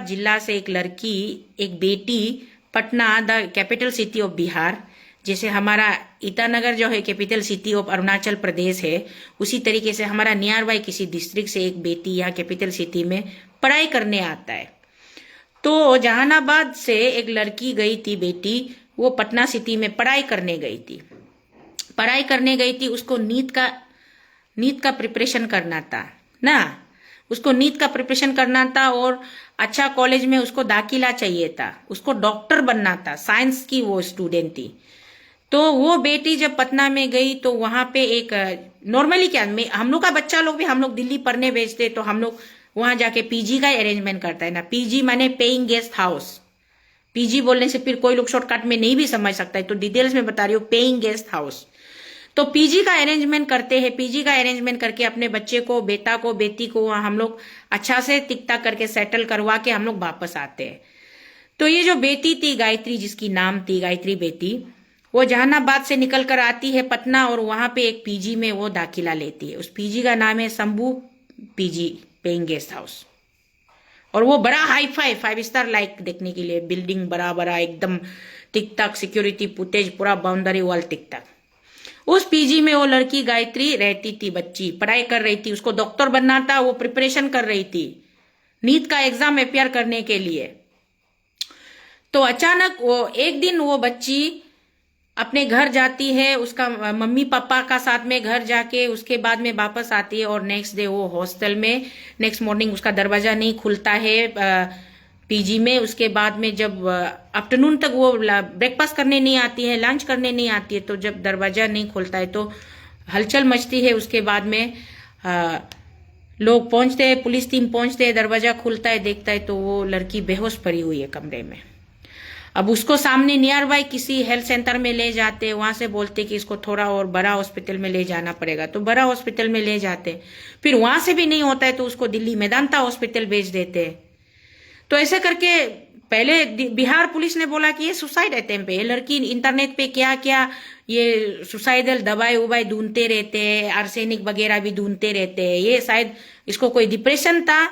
Speaker 1: जिला से एक लड़की, एक बेटी, Patna the capital city of Bihar, जैसे हमारा ईटानगर जो है capital city of Arunachal Pradesh है, उसी तरीके से हमारा नियर बाय किसी डिस्ट्रिक्ट से एक बेटी यहाँ कैपिटल सिटी में पढ़ाई करने आता है। तो जहानाबाद से एक लड़की गई थी, बेटी, वो पटना सिटी में पढ़ाई करने गई थी। उसको नीट का प्रिपरेशन करना था ना, उसको नीट का प्रिपरेशन करना था और अच्छा कॉलेज में उसको दाखिला चाहिए था, उसको डॉक्टर बनना था, साइंस की वो स्टूडेंट थी। तो वो बेटी जब पटना में गई तो वहां पे एक नॉर्मली क्या, हम लोग का बच्चा लोग भी, हम लोग दिल्ली पढ़ने भेजते तो हम लोग वहां जाके पीजी का अरेंजमेंट करता है ना। पीजी माने पेइंग गेस्ट हाउस। पीजी बोलने से फिर कोई लोग शॉर्टकट में नहीं भी समझ सकता है, तो डिटेल्स में बता रही हूँ, पेइंग गेस्ट हाउस। तो पीजी का अरेंजमेंट करते हैं। पीजी का अरेंजमेंट करके अपने बच्चे को, बेटा को, बेटी को हम लोग अच्छा से टिक टाक करके सेटल करवा के हम लोग वापस आते हैं। तो ये जो बेटी थी गायत्री, जिसकी नाम थी गायत्री बेटी, वो जहानाबाद से निकल कर आती है पटना और वहां पे एक पीजी में वो दाखिला लेती है। उस पीजी का नाम है Shambhu PG paying guest house. और वो बड़ा हाई फाई 5 स्टार लाइक देखने के लिए, बिल्डिंग बड़ा बड़ा एकदम टिक टाक, सिक्योरिटी फुटेज पूरा, बाउंड्री वॉल टिक टाक। उस पीजी में वो लड़की गायत्री रहती थी, बच्ची पढ़ाई कर रही थी, उसको डॉक्टर बनना था, वो प्रिपरेशन कर रही थी नीट का एग्जाम अपियर करने के लिए। तो अचानक वो एक दिन वो बच्ची अपने घर जाती है, उसका मम्मी पापा का साथ में घर जाके उसके बाद में वापस आती है और नेक्स्ट डे वो हॉस्टल में, नेक्स्ट मॉर्निंग उसका दरवाजा नहीं खुलता है पीजी में। उसके बाद में जब आफ्टरनून तक वो ब्रेकफास्ट करने नहीं आती है, लंच करने नहीं आती है, तो जब दरवाजा नहीं खुलता है तो हलचल मचती है। उसके बाद में लोग पहुंचते हैं, पुलिस टीम पहुंचते हैं, दरवाजा खुलता है, देखता है तो वो लड़की बेहोश पड़ी हुई है कमरे में। अब उसको सामने नियर बाय किसी हेल्थ सेंटर में ले जाते, वहां से बोलते कि इसको थोड़ा और बड़ा हॉस्पिटल में ले जाना पड़ेगा, तो बड़ा हॉस्पिटल में ले जाते। फिर वहां से भी नहीं होता है तो उसको दिल्ली मेदांता हॉस्पिटल भेज देते। तो ऐसे करके पहले बिहार पुलिस ने बोला कि ये सुसाइड अटेम्प्ट है, ये लड़की इंटरनेट पे क्या क्या ये सुसाइडल दवाई उबाई ढूंढते रहते हैं, आर्सेनिक वगैरह भी ढूंढते रहते हैं, ये शायद इसको कोई डिप्रेशन था,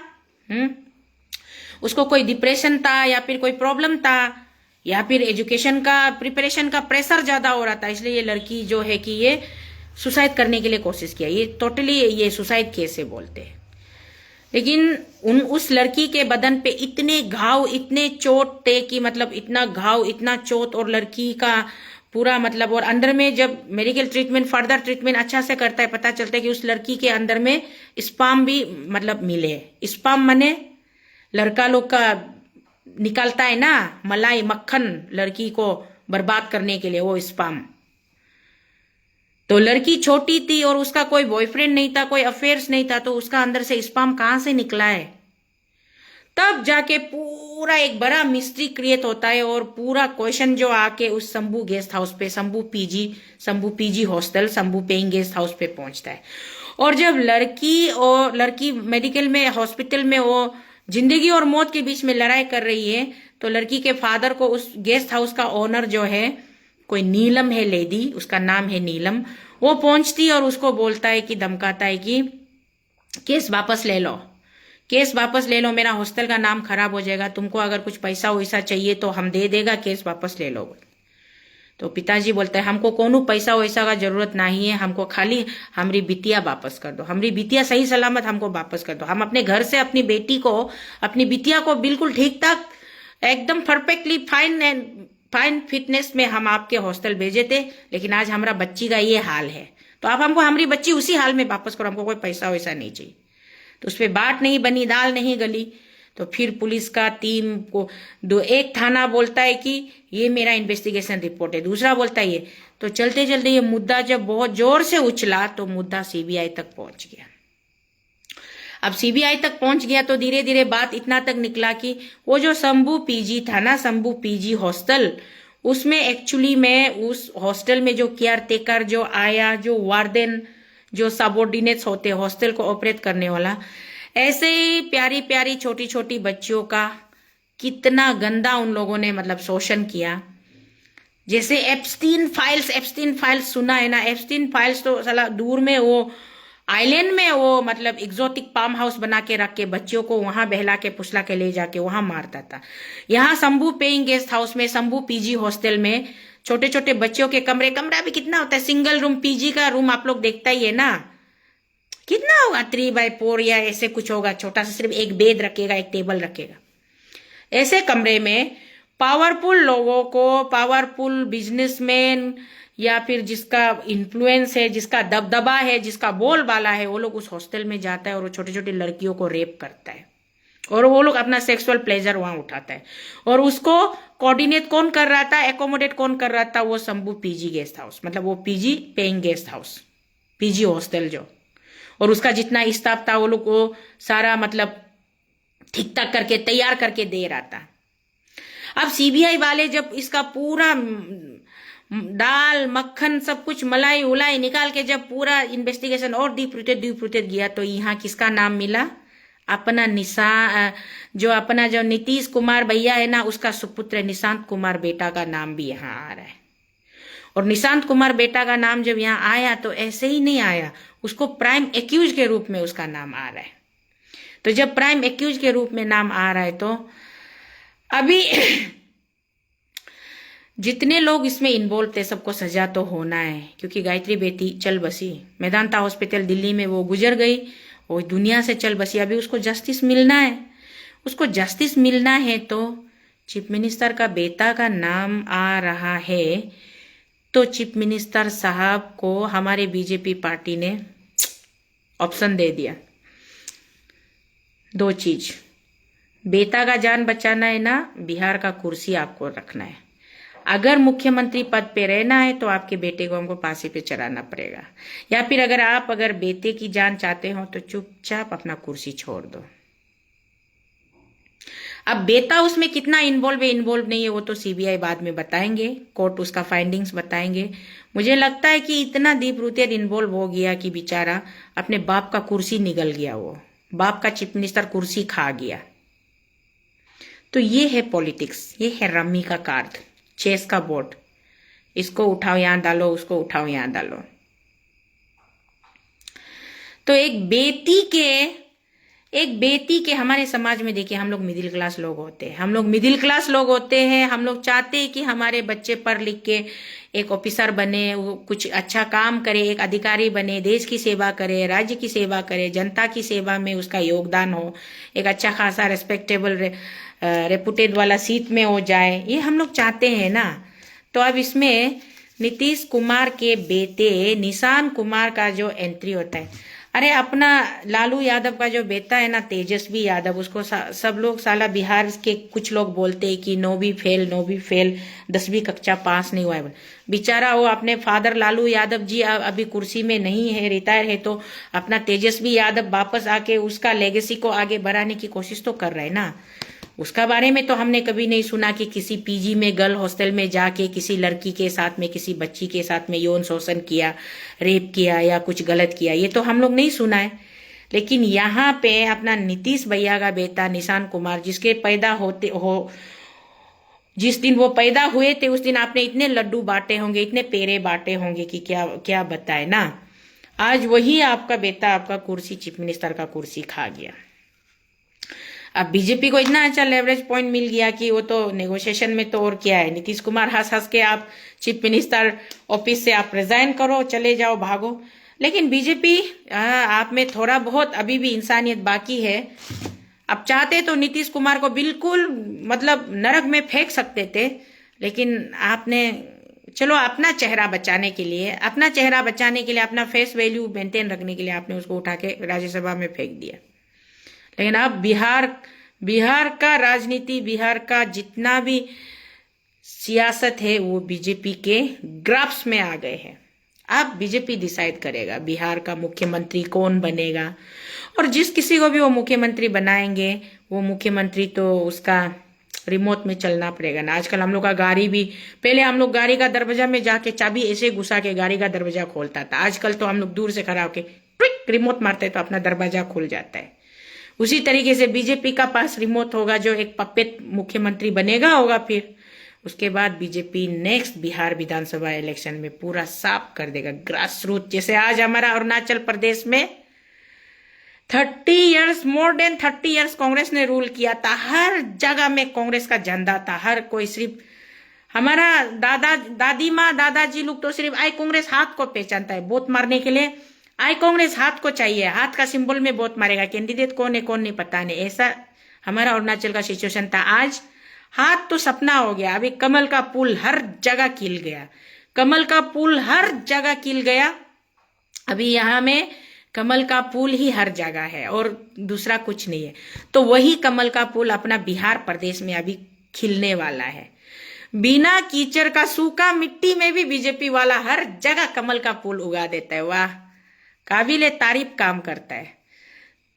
Speaker 1: उसको कोई डिप्रेशन था या फिर कोई प्रॉब्लम था, या फिर एजुकेशन का प्रिपरेशन का प्रेशर ज्यादा हो रहा था, इसलिए ये लड़की जो है कि ये सुसाइड करने के लिए कोशिश किया। ये टोटली ये सुसाइड केस से बोलते हैं। लेकिन उस लड़की के बदन पे इतने घाव, इतने चोट थे कि मतलब इतना घाव, इतना चोट, और लड़की का पूरा मतलब, और अंदर में जब मेडिकल ट्रीटमेंट, फर्दर ट्रीटमेंट अच्छा से करता है, पता चलता है कि उस लड़की के अंदर में स्पर्म भी मतलब मिले। स्पर्म माने लड़का लोग का निकलता है ना, मलाई मक्खन, लड़की को बर्बाद करने के लिए वो स्पर्म। तो लड़की छोटी थी और उसका कोई बॉयफ्रेंड नहीं था, कोई अफेयर्स नहीं था, तो उसका अंदर से स्पर्म कहां से निकला है? तब जाके पूरा एक बड़ा मिस्ट्री क्रिएट होता है और पूरा क्वेश्चन जो आके उस शंभू गेस्ट हाउस पे, Shambhu PG hostel, Shambhu paying guest house पे पहुंचता है। और जब लड़की मेडिकल में, हॉस्पिटल में वो जिंदगी और मौत के बीच में लड़ाई कर रही है, तो लड़की के फादर को उस गेस्ट हाउस का ओनर जो है, कोई नीलम है लेडी, उसका नाम है नीलम, वो पहुंचती और उसको बोलता है कि, धमकाता है कि केस वापस ले लो, केस वापस ले लो, मेरा हॉस्टल का नाम खराब हो जाएगा, तुमको अगर कुछ पैसा वैसा चाहिए तो हम दे देगा, केस वापस ले लो। तो पिताजी बोलते हैं हमको कोनो पैसा वैसा का जरूरत नहीं है, हमको खाली हमारी बिटिया वापस कर दो, हमारी बिटिया सही सलामत हमको वापस कर दो। हम अपने घर से अपनी बेटी को, अपनी बिटिया को बिल्कुल ठीक ठाक, एकदम परफेक्टली फाइन फिटनेस में हम आपके हॉस्टल भेजे थे, लेकिन आज हमारा बच्ची का ये हाल है, तो आप हमको हमारी बच्ची उसी हाल में वापस करो, हमको कोई पैसा वैसा नहीं चाहिए। तो उस पर बात नहीं बनी, दाल नहीं गली। तो फिर पुलिस का टीम को एक थाना बोलता है कि ये मेरा इन्वेस्टिगेशन रिपोर्ट है, दूसरा बोलता है ये। तो चलते चलते ये मुद्दा जब बहुत जोर से उछला तो मुद्दा सीबीआई तक पहुंच गया। अब सीबीआई तक पहुंच गया तो धीरे धीरे बात इतना तक निकला कि वो जो शंभू पीजी था ना, शंभू पीजी हॉस्टल, उसमें एक्चुअली में उस हॉस्टल में जो केयर टेकर जो आया, जो वार्डन, जो सबऑर्डिनेट्स होते हॉस्टल को ऑपरेट करने वाला, ऐसे ही प्यारी प्यारी छोटी छोटी बच्चियों का कितना गंदा उन लोगों ने मतलब शोषण किया। जैसे एप्स्टीन फाइल्स सुना है ना, एप्स्टीन फाइल्स तो साला दूर में वो आइलैंड में वो मतलब एग्जोटिक फार्म हाउस बना के रख के बच्चियों को वहां बहला के फुसला के ले जाके वहां मारता था। यहाँ शंभू पेइंग गेस्ट हाउस में, शंभू पीजी हॉस्टल में छोटे छोटे बच्चों के कमरा भी कितना होता है, सिंगल रूम, पीजी का रूम आप लोग देखता ही है ना, कितना होगा 3x4 या ऐसे कुछ होगा, छोटा सा, सिर्फ एक बेड रखेगा, एक टेबल रखेगा। ऐसे कमरे में पावरफुल लोगों को, पावरफुल बिजनेसमैन या फिर जिसका इन्फ्लुएंस है, जिसका दबदबा है, जिसका बोलबाला है, वो लोग उस हॉस्टल में जाता है और वो छोटी छोटी लड़कियों को रेप करता है और वो लोग अपना सेक्सुअल प्लेजर वहां उठाता है। और उसको कोऑर्डिनेट कौन कर रहा था, एकोमोडेट कौन कर रहा था, वो शंभू पीजी गेस्ट हाउस, मतलब वो PG paying guest house, PG hostel जो, और उसका जितना स्टाफ था वो लोग को सारा मतलब ठीक ठाक करके तैयार करके दे रहा था। अब सीबीआई वाले जब इसका पूरा दाल मक्खन सब कुछ मलाई उलाई निकाल के जब पूरा इन्वेस्टिगेशन और डीप रूटेड गया तो यहाँ किसका नाम मिला, अपना जो नीतीश कुमार भैया है ना, उसका सुपुत्र निशांत कुमार बेटा का नाम भी यहाँ आ रहा है। और निशांत कुमार बेटा का नाम जब यहाँ आया तो ऐसे ही नहीं आया, उसको प्राइम एक्यूज के रूप में उसका नाम आ रहा है। तो जब प्राइम एक्यूज के रूप में नाम आ रहा है तो अभी जितने लोग इसमें इन्वॉल्व थे सबको सजा तो होना है, क्योंकि गायत्री बेटी चल बसी, मेदांता हॉस्पिटल दिल्ली में वो गुजर गई, वो दुनिया से चल बसी, अभी उसको जस्टिस मिलना है। उसको जस्टिस मिलना है तो चीफ मिनिस्टर का बेटा का नाम आ रहा है, तो चीफ मिनिस्टर साहब को हमारे बीजेपी पार्टी ने ऑप्शन दे दिया, दो चीज, बेटा का जान बचाना है ना, बिहार का कुर्सी आपको रखना है। अगर मुख्यमंत्री पद पे रहना है तो आपके बेटे को हमको फांसी पे चढ़ाना पड़ेगा, या फिर अगर बेटे की जान चाहते हो तो चुपचाप अपना कुर्सी छोड़ दो। अब बेटा उसमें कितना इन्वॉल्व नहीं है वो तो सीबीआई बाद में बताएंगे, कोर्ट उसका फाइंडिंग्स बताएंगे। मुझे लगता है कि इतना डीप रूटेड इन्वॉल्व हो गया कि बेचारा अपने बाप का कुर्सी निगल गया, वो बाप का चीफ मिनिस्टर कुर्सी खा गया। तो ये है पॉलिटिक्स, ये है रम्मी का कार्ड, चेस का बोर्ड, इसको उठाओ यहां डालो, उसको उठाओ यहां डालो। तो एक बेटी के हमारे समाज में देखिए, हम लोग मिडिल क्लास लोग होते हैं, हम लोग चाहते हैं कि हमारे बच्चे पढ़ लिख के एक ऑफिसर बने, वो कुछ अच्छा काम करे, एक अधिकारी बने, देश की सेवा करे, राज्य की सेवा करे, जनता की सेवा में उसका योगदान हो, एक अच्छा खासा रेस्पेक्टेबल रेपुटेड वाला सीट में हो जाए, ये हम लोग चाहते हैं ना। तो अब इसमें नीतीश कुमार के बेटे निशांत कुमार का जो एंट्री होता है, अरे अपना लालू यादव का जो बेटा है ना, तेजस्वी यादव, उसको सब लोग साला बिहार के कुछ लोग बोलते हैं कि नो बी फेल 10वीं कक्षा पास नहीं हुआ है। बेचारा वो अपने फादर लालू यादव जी अभी कुर्सी में नहीं है, रिटायर है, तो अपना तेजस्वी यादव वापस आके उसका लेगेसी को आगे बढ़ाने की कोशिश तो कर रहे हैं ना। उसका बारे में तो हमने कभी नहीं सुना कि किसी पीजी में, गर्ल हॉस्टल में जाके किसी लड़की के साथ में, किसी बच्ची के साथ में यौन शोषण किया, रेप किया या कुछ गलत किया, ये तो हम लोग नहीं सुना है। लेकिन यहाँ पे अपना नीतीश भैया का बेटा निशांत कुमार, जिस दिन वो पैदा हुए थे उस दिन आपने इतने लड्डू बांटे होंगे, इतने पेड़े बांटे होंगे कि क्या क्या बताए ना। आज वही आपका बेटा आपका कुर्सी, चीफ मिनिस्टर का कुर्सी खा गया। अब बीजेपी को इतना अच्छा लेवरेज पॉइंट मिल गया कि वो तो नेगोशिएशन में तो और क्या है, नीतीश कुमार हंस के आप चीफ मिनिस्टर ऑफिस से आप रिजाइन करो, चले जाओ, भागो। लेकिन बीजेपी आप में थोड़ा बहुत अभी भी इंसानियत बाकी है। अब चाहते तो नीतीश कुमार को बिल्कुल मतलब नरक में फेंक सकते थे, लेकिन आपने चलो अपना चेहरा बचाने के लिए, अपना फेस वैल्यू मेंटेन रखने के लिए आपने उसको उठा के राज्यसभा में फेंक दिया। लेकिन अब बिहार का राजनीति, बिहार का जितना भी सियासत है वो बीजेपी के ग्राफ्स में आ गए हैं। अब बीजेपी डिसाइड करेगा बिहार का मुख्यमंत्री कौन बनेगा, और जिस किसी को भी वो मुख्यमंत्री बनाएंगे, वो मुख्यमंत्री तो उसका रिमोट में चलना पड़ेगा ना। आजकल हम लोग का गाड़ी भी, पहले हम लोग गाड़ी का दरवाजा में जाके चाबी ऐसे घुसा के गाड़ी का दरवाजा खोलता था, आजकल तो हम लोग दूर से खड़ा होके क्विक रिमोट मारते तो अपना दरवाजा खुल जाता है। उसी तरीके से बीजेपी का पास रिमोट होगा, जो एक पपेट मुख्यमंत्री बनेगा होगा, फिर उसके बाद बीजेपी नेक्स्ट बिहार विधानसभा इलेक्शन में पूरा साफ कर देगा ग्रास रूट। जैसे आज हमारा अरुणाचल प्रदेश में 30 years, more than 30 years Congress ने रूल किया था, हर जगह में कांग्रेस का झंडा था, हर कोई, सिर्फ हमारा दादी माँ दादाजी लोग तो सिर्फ आई कांग्रेस हाथ को पहचानता है, वोट मारने के लिए आई कांग्रेस हाथ को चाहिए, हाथ का सिंबल में वोट मारेगा, कैंडिडेट कौन है कौन नहीं पता नहीं, ऐसा हमारा अरुणाचल का सिचुएशन था। आज हाथ तो सपना हो गया, अभी कमल का पुल हर जगह खिल गया, कमल का पुल हर जगह खिल गया, अभी यहाँ में कमल का पुल ही हर जगह है और दूसरा कुछ नहीं है। तो वही कमल का पुल अपना बिहार प्रदेश में अभी खिलने वाला है। बिना कीचड़ का सूखा मिट्टी में भी बीजेपी वाला हर जगह कमल का पुल उगा देता है। वाह, काबिले तारीफ काम करता है।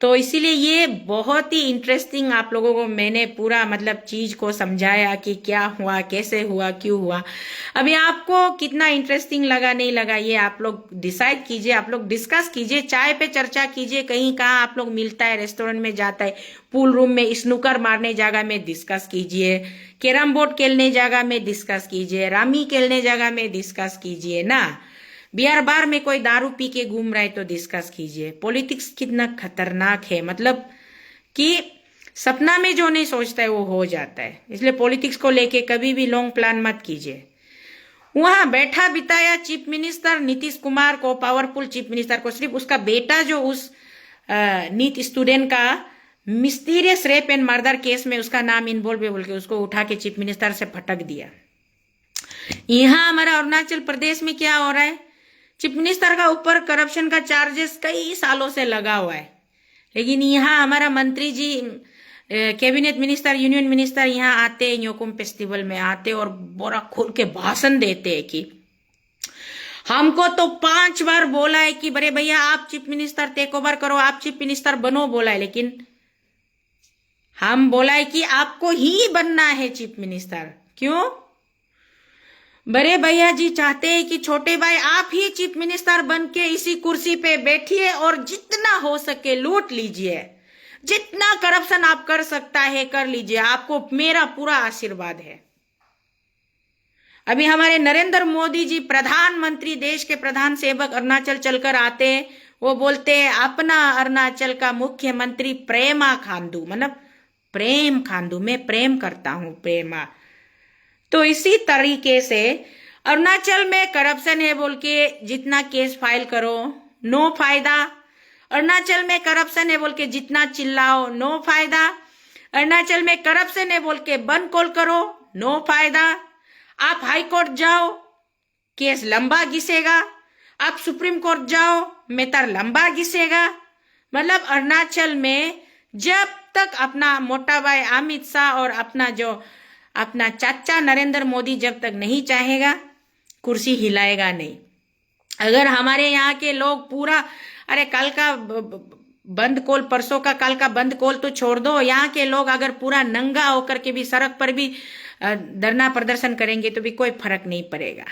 Speaker 1: तो इसीलिए ये बहुत ही इंटरेस्टिंग आप लोगों को मैंने पूरा मतलब चीज को समझाया कि क्या हुआ, कैसे हुआ, क्यों हुआ। अभी आपको कितना इंटरेस्टिंग लगा नहीं लगा ये आप लोग डिसाइड कीजिए, आप लोग डिस्कस कीजिए, चाय पे चर्चा कीजिए, कहीं कहाँ आप लोग मिलता है, रेस्टोरेंट में जाता है, पूल रूम में, स्नूकर मारने जगह में डिस्कस कीजिए, कैरम बोर्ड खेलने जगह में डिस्कस कीजिए, रामी खेलने जगह में डिस्कस कीजिए ना। बिहार बार में कोई दारू पी के घूम रहा है तो डिस्कस कीजिए। पॉलिटिक्स कितना खतरनाक है, मतलब कि सपना में जो नहीं सोचता है वो हो जाता है। इसलिए पॉलिटिक्स को लेके कभी भी लॉन्ग प्लान मत कीजिए। वहां बैठा बिताया चीफ मिनिस्टर नीतीश कुमार को, पावरफुल चीफ मिनिस्टर को, सिर्फ उसका बेटा जो उस नीट स्टूडेंट का mysterious rape and murder case में उसका नाम इन्वॉल्व है बोल के उसको उठा के चीफ मिनिस्टर से फटक दिया। यहाँ हमारा अरुणाचल प्रदेश में क्या हो रहा है, चीफ मिनिस्टर का ऊपर करप्शन का चार्जेस कई सालों से लगा हुआ है, लेकिन यहाँ हमारा मंत्री जी, कैबिनेट मिनिस्टर, यूनियन मिनिस्टर यहाँ आते हैं, न्योकुम फेस्टिवल में आते और बोरा खोल के भाषण देते हैं कि हमको तो 5 बार बोला है कि बड़े भैया आप चीफ मिनिस्टर टेक ओवर करो, आप चीफ मिनिस्टर बनो बोला है, लेकिन हम बोला है कि आपको ही बनना है चीफ मिनिस्टर। क्यों? बड़े भैया जी चाहते हैं कि छोटे भाई आप ही चीफ मिनिस्टर बन के इसी कुर्सी पे बैठिए और जितना हो सके लूट लीजिए, जितना करप्शन आप कर सकता है कर लीजिए, आपको मेरा पूरा आशीर्वाद है। अभी हमारे नरेंद्र मोदी जी प्रधानमंत्री, देश के प्रधान सेवक अरुणाचल चलकर आते हैं, वो बोलते हैं अपना अरुणाचल का मुख्यमंत्री प्रेमा खांडू, मतलब प्रेम खांडू, मैं प्रेम करता हूं, प्रेमा। तो इसी तरीके से अरुणाचल में करप्शन है बोल के जितना केस फाइल करो नो फायदा, अरुणाचल में करप्शन है बोल के जितना चिल्लाओ नो फायदा, अरुणाचल में करप्शन है बोल के बंद कॉल करो नो फायदा। आप हाई कोर्ट जाओ केस लंबा घिसेगा, आप सुप्रीम कोर्ट जाओ मैटर लंबा घिसेगा। मतलब अरुणाचल में जब तक अपना मोटा भाई अमित शाह और अपना चाचा नरेंद्र मोदी जब तक नहीं चाहेगा कुर्सी हिलाएगा नहीं। अगर हमारे यहाँ के लोग पूरा, अरे कल का बंद कॉल, परसों का कल का बंद कॉल तो छोड़ दो, यहाँ के लोग अगर पूरा नंगा होकर के भी सड़क पर भी धरना प्रदर्शन करेंगे तो भी कोई फर्क नहीं पड़ेगा,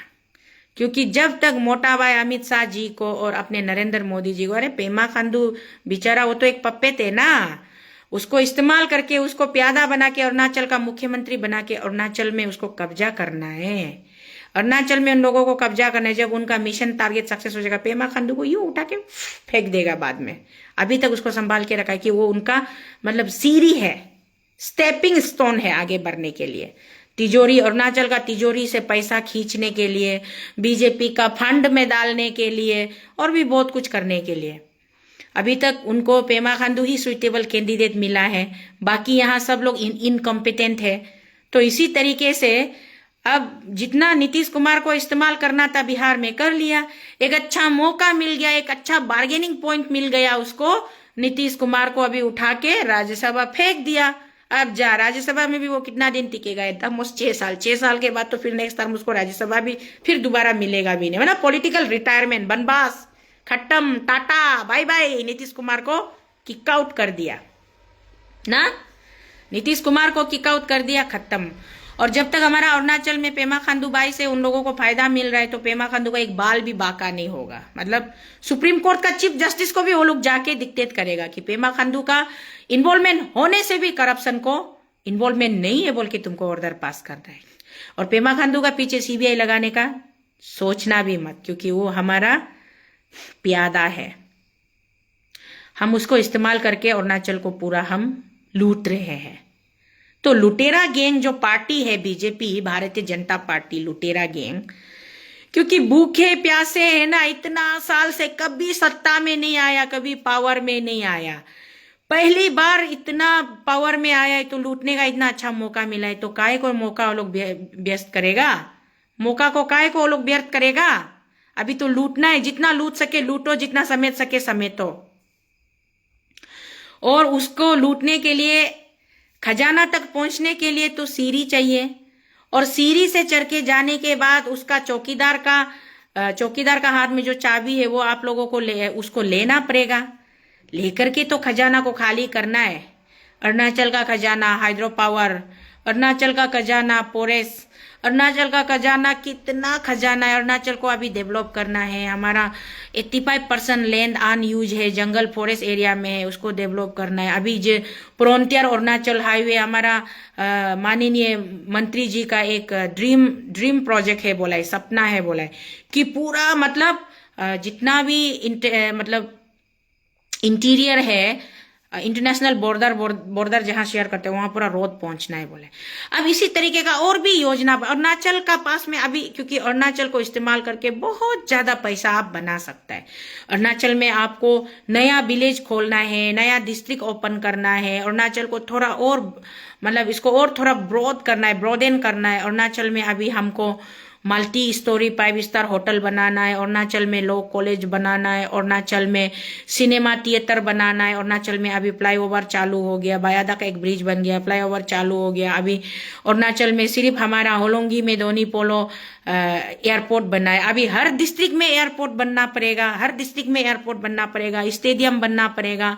Speaker 1: क्योंकि जब तक मोटा भाई अमित शाह जी को और अपने नरेंद्र मोदी जी को, अरे पेमा खांडू बेचारा वो तो एक पप्पे थे ना, उसको इस्तेमाल करके उसको प्यादा बना के अरुणाचल का मुख्यमंत्री बना के अरुणाचल में उसको कब्जा करना है, अरुणाचल में उन लोगों को कब्जा करना है। जब उनका मिशन टारगेट सक्सेस हो जाएगा पेमा खांडू को यूं उठा के फेंक देगा बाद में। अभी तक उसको संभाल के रखा है कि वो उनका मतलब सीढ़ी है, स्टेपिंग स्टोन है आगे बढ़ने के लिए, तिजोरी, अरुणाचल का तिजोरी से पैसा खींचने के लिए, बीजेपी का फंड में डालने के लिए और भी बहुत कुछ करने के लिए। अभी तक उनको पेमा खांडू ही सुइटेबल कैंडिडेट मिला है, बाकी यहाँ सब लोग इनकॉम्पिटेंट है। तो इसी तरीके से अब जितना नीतीश कुमार को इस्तेमाल करना था बिहार में कर लिया, एक अच्छा मौका मिल गया, एक अच्छा बार्गेनिंग पॉइंट मिल गया उसको, नीतीश कुमार को अभी उठा के राज्यसभा फेंक दिया। अब जा राज्यसभा में भी वो कितना दिन टिकेगा, एकदम 6 साल, 6 साल के बाद तो फिर नेक्स्ट टर्म उसको राज्यसभा भी फिर दोबारा मिलेगा भी नहीं, मतलब पॉलिटिकल रिटायरमेंट, बनबास खत्म, tata bye bye. Nitish Kumar को किक आउट कर दिया ना, नीतीश कुमार को किक आउट कर दिया, खत्म। और जब तक हमारा अरुणाचल में पेमा खांडू बाई से उन लोगों को फायदा मिल रहा है तो पेमा खांडू का एक बाल भी बाका नहीं होगा। मतलब सुप्रीम कोर्ट का चीफ जस्टिस को भी वो लोग जाके डिक्टेट करेगा कि पेमा खांडू का इन्वॉल्वमेंट होने से भी करप्शन को इन्वॉल्वमेंट नहीं है बोल के तुमको ऑर्डर पास करना है। और पेमा खांडू का पीछे सीबीआई लगाने का सोचना भी मत, क्योंकि वो हमारा प्यादा है, हम उसको इस्तेमाल करके अरुणाचल को पूरा हम लूट रहे हैं। तो लुटेरा गैंग जो पार्टी है बीजेपी, भारतीय जनता पार्टी, लुटेरा गैंग, क्योंकि भूखे प्यासे है ना, इतना साल से कभी सत्ता में नहीं आया, कभी पावर में नहीं आया, पहली बार इतना पावर में आया है तो लूटने का इतना अच्छा मौका मिला है, तो काहे को मौका वो लोग व्यस्त करेगा, मौका को काहे को वो लोग व्यर्थ करेगा। अभी तो लूटना है, जितना लूट सके लूटो, जितना समेट सके समेटो। और उसको लूटने के लिए, खजाना तक पहुंचने के लिए तो सीढ़ी चाहिए, और सीढ़ी से चढ़ के जाने के बाद उसका चौकीदार का हाथ में जो चाबी है वो आप लोगों को उसको लेना पड़ेगा। लेकर के तो खजाना को खाली करना है। अरुणाचल का खजाना हाइड्रो पावर, अरुणाचल का खजाना पोरेस, अरुणाचल का खजाना, कितना खजाना है। अरुणाचल को अभी डेवलप करना है। हमारा 85% लैंड अनयूज है, जंगल फॉरेस्ट एरिया में है, उसको डेवलप करना है। अभी जो फ्रंटियर अरुणाचल हाईवे हमारा माननीय मंत्री जी का एक ड्रीम प्रोजेक्ट है बोला है, सपना है बोला है कि पूरा मतलब जितना भी मतलब इंटीरियर है, इंटरनेशनल बॉर्डर जहां शेयर करते हैं वहां पूरा रोड पहुंचना है बोले। अब इसी तरीके का और भी योजना अरुणाचल का पास में अभी, क्योंकि अरुणाचल को इस्तेमाल करके बहुत ज्यादा पैसा आप बना सकता है। अरुणाचल में आपको नया विलेज खोलना है, नया डिस्ट्रिक्ट ओपन करना है, अरुणाचल को थोड़ा और मतलब इसको और थोड़ा ब्रॉड करना है, ब्रॉडेन करना है। अरुणाचल में अभी हमको मल्टी स्टोरी 5 स्टार होटल बनाना है, अरुणाचल में लॉ कॉलेज बनाना है, अरुणाचल में सिनेमा थिएटर बनाना है। अरुणाचल में अभी फ्लाईओवर चालू हो गया, बायादा का एक ब्रिज बन गया, फ्लाईओवर चालू हो गया। अभी अरुणाचल में सिर्फ हमारा होलोंगी में दोनी पोलो एयरपोर्ट बना है। अभी हर डिस्ट्रिक्ट में एयरपोर्ट बनना पड़ेगा, हर डिस्ट्रिक्ट में एयरपोर्ट बनना पड़ेगा, स्टेडियम बनना पड़ेगा,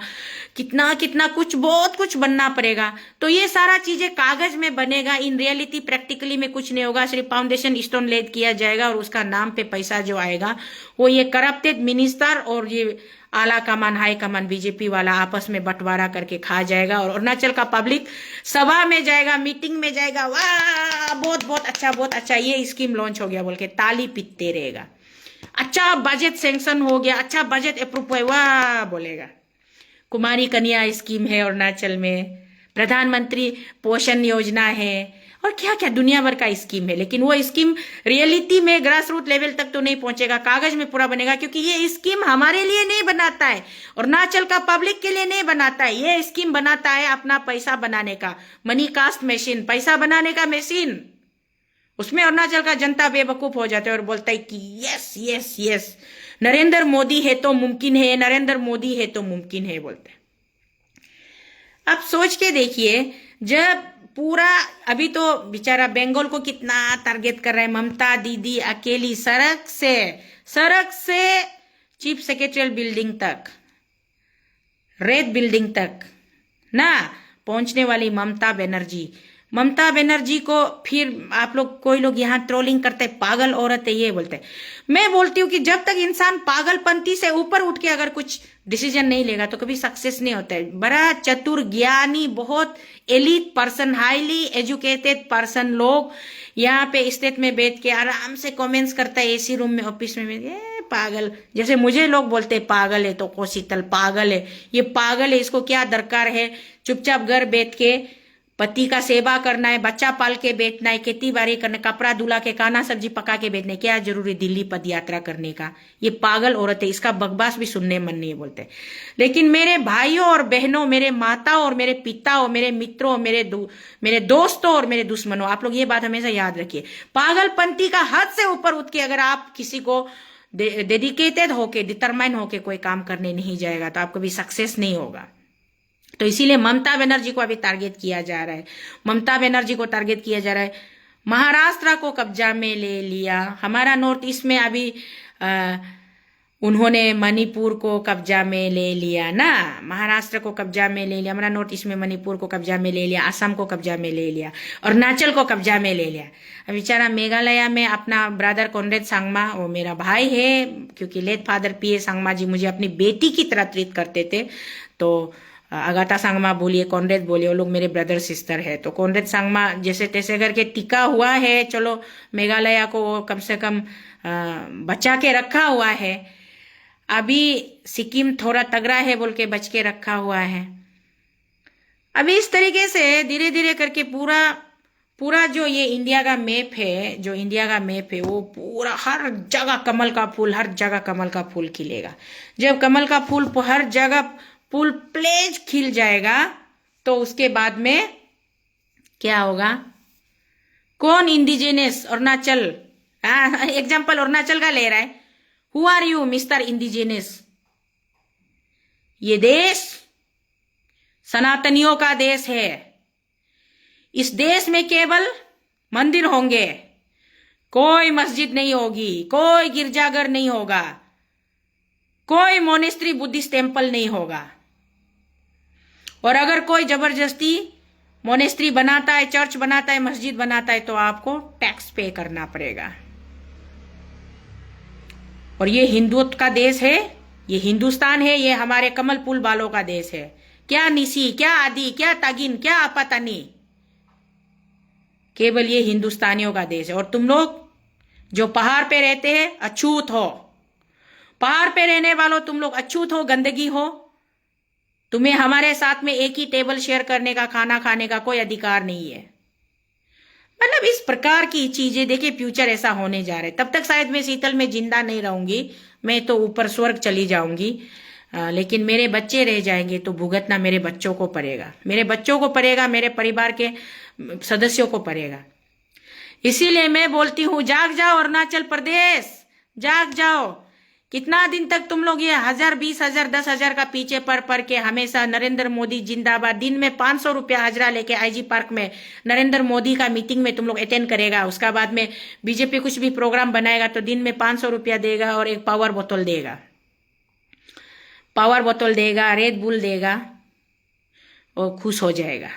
Speaker 1: कितना कितना कुछ, बहुत कुछ बनना पड़ेगा। तो ये सारा चीजें कागज में बनेगा, इन रियलिटी प्रैक्टिकली में कुछ नहीं होगा। सिर्फ फाउंडेशन स्टोन लेड किया जाएगा और उसका नाम पे पैसा जो आएगा वो ये करप्टेड मिनिस्टर और ये आला कमान हाई कमान बीजेपी वाला आपस में बंटवारा करके खा जाएगा। और अरुणाचल का पब्लिक सभा में जाएगा, मीटिंग में जाएगा, वाह बहुत बहुत अच्छा, बहुत अच्छा ये स्कीम लॉन्च हो गया बोल के ताली पीटते रहेगा। अच्छा बजट सैंक्शन हो गया, अच्छा बजट अप्रूव हुआ, वाह बोलेगा। कुमारी कन्या स्कीम है अरुणाचल में, प्रधानमंत्री पोषण योजना है, और क्या क्या दुनिया भर का स्कीम है। लेकिन वो स्कीम रियलिटी में ग्रास रूट लेवल तक तो नहीं पहुंचेगा, कागज में पूरा बनेगा, क्योंकि ये स्कीम हमारे लिए नहीं बनाता है, अरुणाचल का पब्लिक के लिए नहीं बनाता है। ये स्कीम बनाता है अपना पैसा बनाने का, मनी कास्ट मशीन, पैसा बनाने का मशीन। उसमें अरुणाचल का जनता बेवकूफ हो जाता है और बोलता है कि yes yes yes Narendra Modi है तो मुमकिन है, नरेंद्र मोदी है तो मुमकिन है बोलते हैं। अब सोच के देखिए, जब पूरा अभी तो बेचारा बंगाल को कितना टारगेट कर रहा है, ममता दीदी अकेली सड़क से चीफ सेक्रेटरी बिल्डिंग तक, रेड बिल्डिंग तक ना पहुंचने वाली ममता बनर्जी को फिर आप लोग, कोई लोग यहाँ ट्रोलिंग करते हैं, पागल औरत है ये बोलते हैं। मैं बोलती हूँ कि जब तक इंसान पागलपंती से ऊपर उठ के अगर कुछ डिसीजन नहीं लेगा तो कभी सक्सेस नहीं होता है। बड़ा चतुर ज्ञानी, बहुत elite person, highly educated person लोग यहाँ पे स्टेट में बैठ के आराम से कमेंट्स करता है, एसी रूम में ऑफिस में बैठ, पागल, जैसे मुझे लोग बोलते हैं पागल है तो कोशीतल पागल है, ये पागल है, इसको क्या दरकार है चुपचाप घर बैठ के पति का सेवा करना है, बच्चा पाल के बैठना है, खेती बाड़ी करना, कपड़ा धुला के, खाना सब्जी पका के बैठना है, क्या जरूरी दिल्ली पद यात्रा करने का। ये पागल औरत है, इसका बकवास भी सुनने मन नहीं बोलते। लेकिन मेरे भाइयों और बहनों, मेरे माता और मेरे पिता और मेरे मित्रों, मेरे दोस्तों और मेरे दुश्मनों, आप लोग ये बात हमेशा याद रखिए, पागलपंती का हद से ऊपर उठ के अगर आप किसी को डेडिकेटेड होके, डिटरमाइन होके कोई काम करने नहीं जाएगा तो आपको भी सक्सेस नहीं होगा। तो इसीलिए ममता बनर्जी को अभी टारगेट किया जा रहा है, ममता बनर्जी को टारगेट किया जा रहा है। महाराष्ट्र को कब्जा में ले लिया, हमारा नॉर्थ ईस्ट में अभी उन्होंने मणिपुर को कब्जा में ले लिया ना, महाराष्ट्र को कब्जा में ले लिया, हमारा नॉर्थ ईस्ट में मणिपुर को कब्जा में ले लिया, असम को कब्जा में ले लिया, अरुणाचल को कब्जा में ले लिया। अब बेचारा मेघालय में अपना ब्रदर कॉनरेड सांगमा, वो मेरा भाई है, क्योंकि लेट फादर पीए सांगमा जी मुझे अपनी बेटी की तरह ट्रीट करते थे। तो अगाथा सांगमा बोलिए, कॉनरेड बोलिए, वो लोग मेरे ब्रदर सिस्टर है। तो कॉनरेड सांगमा जैसे तैसे करके टिका हुआ है, चलो मेघालय को कम से कम बचा के रखा हुआ है। अभी सिक्किम थोड़ा तगड़ा है बोल के बच के रखा हुआ है। अभी इस तरीके से धीरे धीरे करके पूरा पूरा जो ये इंडिया का मैप है, जो इंडिया का मैप है, वो पूरा हर जगह कमल का फूल, हर जगह कमल का फूल खिलेगा। जब कमल का फूल हर जगह फूल प्लेज खिल जाएगा तो उसके बाद में क्या होगा? कौन इंडिजिनस अरुणाचल, एग्जाम्पल अरुणाचल का ले रहा है, who are you mister indigenous? ये देश सनातनियों का देश है। इस देश में केवल मंदिर होंगे, कोई मस्जिद नहीं होगी, कोई गिरजाघर नहीं होगा, कोई मोनेस्ट्री बुद्धिस्ट टेम्पल नहीं होगा। और अगर कोई जबरदस्ती मोनेस्ट्री बनाता है, चर्च बनाता है, मस्जिद बनाता है, तो आपको टैक्स पे करना पड़ेगा। और ये हिंदुत्व का देश है, ये हिंदुस्तान है, ये हमारे कमल फूल बालों का देश है। क्या निसी, क्या आदि, क्या तागिन, क्या अपतानी, केवल ये हिंदुस्तानियों का देश है। और तुम लोग जो पहाड़ पे रहते हैं अछूत हो, पहाड़ पे रहने वालों तुम लोग अछूत हो, गंदगी हो। तुम्हें हमारे साथ में एक ही टेबल शेयर करने का, खाना खाने का कोई अधिकार नहीं है। मतलब इस प्रकार की चीजें देखिए, फ्यूचर ऐसा होने जा रहा है। तब तक शायद मैं शीतल में जिंदा नहीं रहूंगी, मैं तो ऊपर स्वर्ग चली जाऊंगी, लेकिन मेरे बच्चे रह जाएंगे तो भुगतना मेरे बच्चों को पड़ेगा, मेरे बच्चों को पड़ेगा, मेरे परिवार के सदस्यों को पड़ेगा। इसीलिए मैं बोलती हूं, जाग जाओ अरुणाचल प्रदेश, जाग जाओ। कितना दिन तक तुम लोग ये 1000, 20,000, 10,000 का पीछे पड़ के हमेशा नरेंद्र मोदी जिंदाबाद, दिन में 500 रुपया हाजरा लेके आईजी पार्क में नरेंद्र मोदी का मीटिंग में तुम लोग अटेंड करेगा। उसका बाद में बीजेपी कुछ भी प्रोग्राम बनाएगा तो दिन में 500 रुपया देगा और एक पावर बोतल देगा, पावर बोतल देगा, रेड बुल देगा और खुश हो जाएगा।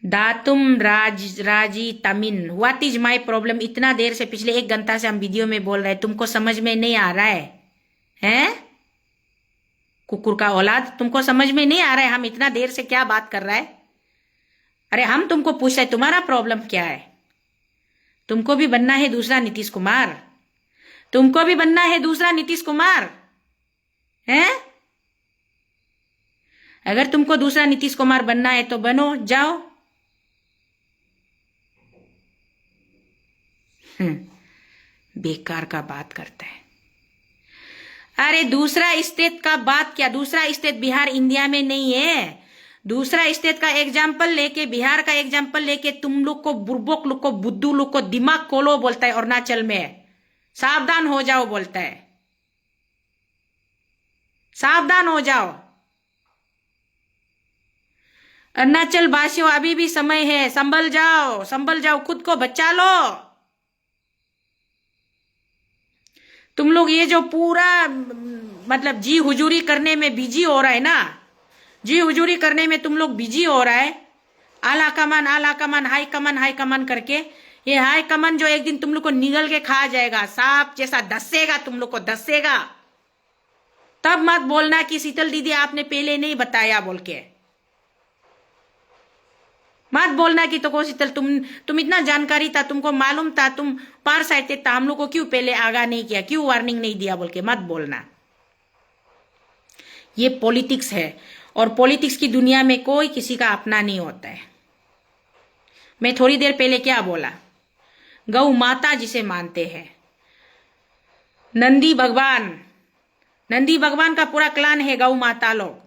Speaker 1: दातुम राजी तमिन, व्हाट इज माई प्रॉब्लम? इतना देर से, पिछले 1 घंटा से हम वीडियो में बोल रहे हैं, तुमको समझ में नहीं आ रहा है? हैं कुकुर का औलाद, तुमको समझ में नहीं आ रहा है हम इतना देर से क्या बात कर रहा है? अरे हम तुमको पूछ रहे तुम्हारा प्रॉब्लम क्या है? तुमको भी बनना है दूसरा नीतीश कुमार? तुमको भी बनना है दूसरा नीतीश कुमार? हैं? अगर तुमको दूसरा नीतीश कुमार बनना है तो बनो, जाओ। बेकार का बात करता है। अरे दूसरा स्टेट का बात क्या, दूसरा स्टेट बिहार इंडिया में नहीं है। दूसरा स्टेट का एग्जाम्पल लेके, बिहार का एग्जाम्पल लेके तुम लोग को, बुर्बक लोग को, बुद्धू लोग को दिमाग खोलो बोलता है। अरुणाचल में सावधान हो जाओ बोलता है, सावधान हो जाओ। अरुणाचल वासियों अभी भी समय है, संभल जाओ, संभल जाओ, खुद को बचा लो। तुम लोग ये जो पूरा मतलब जी हुजूरी करने में बिजी हो रहा है ना, जी हुजूरी करने में तुम लोग बिजी हो रहा है, आला कमान, आला कमान, हाई कमान, हाई कमान करके, ये हाई कमान जो एक दिन तुम लोग को निगल के खा जाएगा, सांप जैसा धसेगा, तुम लोग को धसेगा। तब मत बोलना कि शीतल दीदी आपने पहले नहीं बताया बोल के, मत बोलना कि तो शीतल तुम इतना जानकारी था, तुमको मालूम था, तुम पार साइड थे, हम लोग को क्यों पहले आगाह नहीं किया, क्यों वार्निंग नहीं दिया बोल के मत बोलना। ये पॉलिटिक्स है और पॉलिटिक्स की दुनिया में कोई किसी का अपना नहीं होता है। मैं थोड़ी देर पहले क्या बोला, गौ माता जिसे मानते हैं, नंदी भगवान, नंदी भगवान का पूरा क्लान है गौ माता लोग।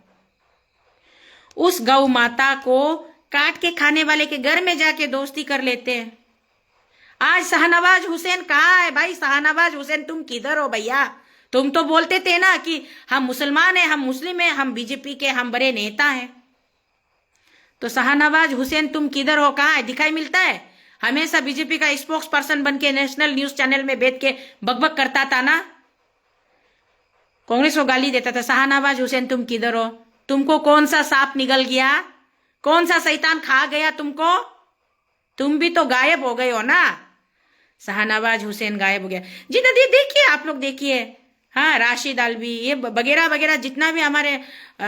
Speaker 1: उस गौ माता को काट के खाने वाले के घर में जाके दोस्ती कर लेते हैं। आज शाहनवाज हुसैन कहाँ है भाई? शाहनवाज हुसैन तुम किधर हो भैया? तुम तो बोलते थे ना कि हम मुसलमान हैं, हम मुस्लिम हैं, हम बीजेपी के हम बड़े नेता हैं। तो शाहनवाज हुसैन तुम किधर हो, कहाँ है, दिखाई मिलता है? हमेशा बीजेपी का स्पोक्स पर्सन बन के नेशनल न्यूज चैनल में बैठ के बकबक करता था ना, कांग्रेस को गाली देता था। शाहनवाज हुसैन तुम किधर हो? तुमको कौन सा सांप निगल गया, कौन सा शैतान खा गया तुमको? तुम भी तो गायब हो गए हो ना। शाहनवाज हुसैन गायब हो गया जी। नदी देखिए, आप लोग देखिए, हाँ, राशिद अल्वी, ये वगैरह वगैरह जितना भी हमारे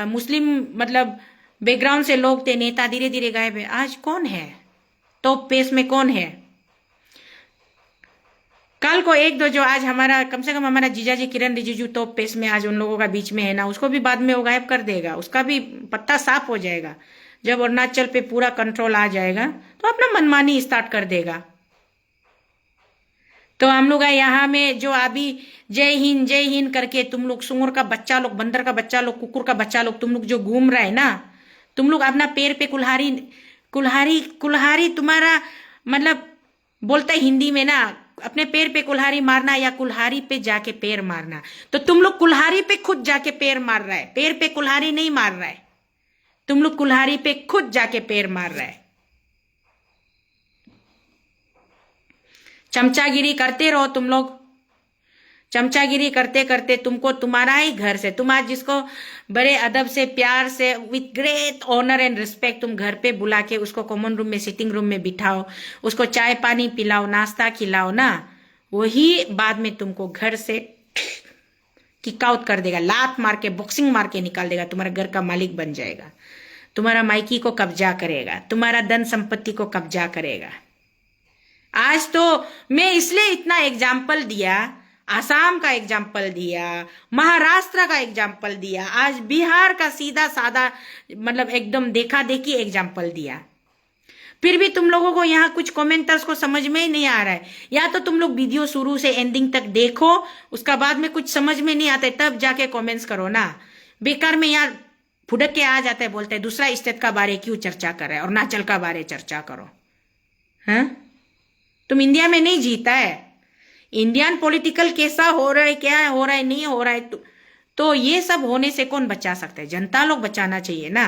Speaker 1: मुस्लिम मतलब बैकग्राउंड से लोग थे, नेता, धीरे धीरे गायब है। आज कौन है टॉप पेस में, कौन है? कल को एक दो जो आज हमारा, कम से कम हमारा जीजाजी किरण रिजिजू टॉप पेस में आज उन लोगों का बीच में है ना, उसको भी बाद में वो गायब कर देगा, उसका भी पत्ता साफ हो जाएगा। जब अरुणाचल पे पूरा कंट्रोल आ जाएगा तो अपना मनमानी स्टार्ट कर देगा। तो हम लोग यहाँ में जो अभी जय हिंद करके तुम लोग सुअर का बच्चा लोग, बंदर का बच्चा लोग, कुकुर का बच्चा लोग, तुम लोग जो घूम रहा है ना, तुम लोग अपना पैर पे कुल्हाड़ी कुल्हाड़ी कुल्हाड़ी तुम्हारा मतलब बोलता है हिंदी में ना, अपने पैर पे कुल्हाड़ी मारना या कुल्हाड़ी पे जाके पैर मारना। तो तुम लोग कुल्हाड़ी पे खुद जाके पैर मार रहा है, पैर पे कुल्हाड़ी नहीं मार रहा है, तुम लोग कुल्हाड़ी पे खुद जाके पैर मार रहा है। चमचागिरी करते रहो तुम लोग, चमचागिरी करते करते तुमको तुम्हारा ही घर से, तुम आज जिसको बड़े अदब से, प्यार से, with great honour and respect तुम घर पे बुला के उसको कॉमन रूम में, सिटिंग रूम में बिठाओ, उसको चाय पानी पिलाओ, नाश्ता खिलाओ ना, वही बाद में तुमको घर से किक आउट कर देगा, लात मार के, बॉक्सिंग मार के निकाल देगा, तुम्हारा घर का मालिक बन जाएगा, तुम्हारा मायकी को कब्जा करेगा, तुम्हारा धन संपत्ति को कब्जा करेगा। आज तो मैं इसलिए इतना एग्जाम्पल दिया, आसाम का एग्जाम्पल दिया, महाराष्ट्र का एग्जाम्पल दिया, आज बिहार का सीधा साधा मतलब एकदम देखा देखी एग्जाम्पल दिया। फिर भी तुम लोगों को यहाँ कुछ कमेंटर्स को समझ में ही नहीं आ रहा है। या तो तुम लोग वीडियो शुरू से एंडिंग तक देखो, उसका बाद में कुछ समझ में नहीं आता है तब जाके कमेंट्स करो ना। बेकार में यार फुडक के आ जाता है, बोलते हैं दूसरा स्टेट का बारे क्यों चर्चा कर रहा है, अरुणाचल का बारे चर्चा करो। हाँ, तुम इंडिया में नहीं जीता है, इंडियन पॉलिटिकल कैसा हो रहा है, क्या हो रहा है, नहीं हो रहा है, तो ये सब होने से कौन बचा सकता है? जनता लोग बचाना चाहिए ना,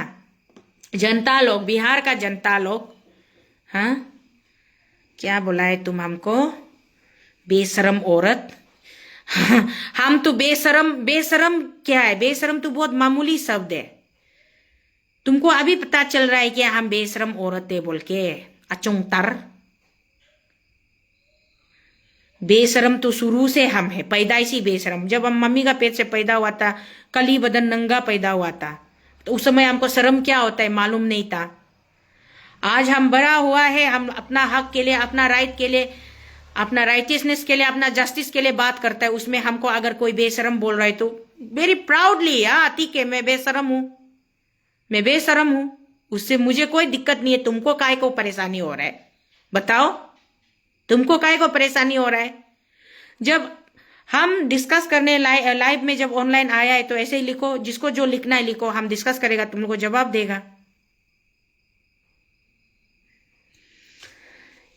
Speaker 1: जनता लोग, बिहार का जनता लोग। हाँ, क्या बोला है तुम हमको, बेशरम औरत। हम तो बेशरम, बेशरम क्या है, बेशरम तो बहुत मामूली शब्द है, तुमको अभी पता चल रहा है कि हम बेशरम औरत है बोल के, अचुंतर। बेशरम तो शुरू से हम है, पैदाइशी बेशरम। जब हम मम्मी का पेट से पैदा हुआ था, कली बदन नंगा पैदा हुआ था, तो उस समय हमको शर्म क्या होता है मालूम नहीं था। आज हम बड़ा हुआ है, हम अपना हक के लिए, अपना राइट के लिए, अपना राइटियसनेस के लिए, अपना जस्टिस के लिए बात करता है, उसमें हमको अगर कोई बेशरम बोल रहा है तो वेरी प्राउडली ठीक है, मैं बेशरम हूं, मैं बेशरम हूं, उससे मुझे कोई दिक्कत नहीं है। तुमको काहे को परेशानी हो रहा है बताओ, तुमको काहे को परेशानी हो रहा है? जब हम डिस्कस करने लाइव में जब ऑनलाइन आया है तो ऐसे ही लिखो, जिसको जो लिखना है लिखो, हम डिस्कस करेगा, तुम लोग को जवाब देगा।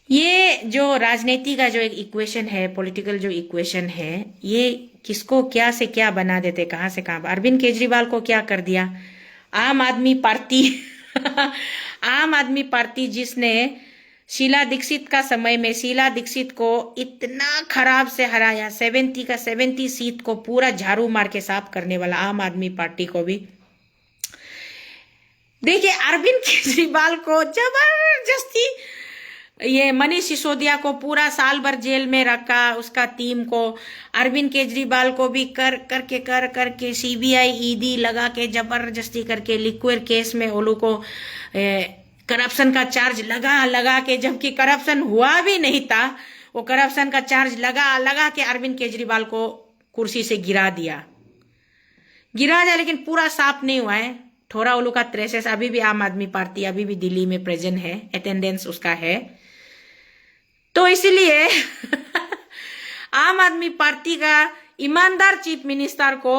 Speaker 1: ये जो राजनीति का जो एक इक्वेशन है, पॉलिटिकल जो इक्वेशन है, ये किसको क्या से क्या बना देते, कहां से कहां। अरविंद केजरीवाल को क्या कर दिया, आम आदमी पार्टी आम आदमी पार्टी जिसने शीला दीक्षित का समय में शीला दीक्षित को इतना खराब से हराया, 70 का 70 सीट को पूरा झाड़ू मार के साफ करने वाला आम आदमी पार्टी को भी देखिए, अरविंद केजरीवाल को जबरदस्ती ये मनीष सिसोदिया को पूरा साल भर जेल में रखा, उसका टीम को, अरविंद केजरीवाल को भी कर करके सीबीआई ईडी लगा के जबरदस्ती करके लिक्विड केस में ओलू को करप्शन का चार्ज लगा के, जबकि करप्शन हुआ भी नहीं था, वो करप्शन का चार्ज लगा के अरविंद केजरीवाल को कुर्सी से गिरा दिया, लेकिन पूरा साफ नहीं हुआ है। थोड़ा ओलू का ट्रेसेस अभी भी आम आदमी पार्टी अभी भी दिल्ली में प्रेजेंट है, अटेंडेंस उसका है। तो इसलिए आम आदमी पार्टी का ईमानदार चीफ मिनिस्टर को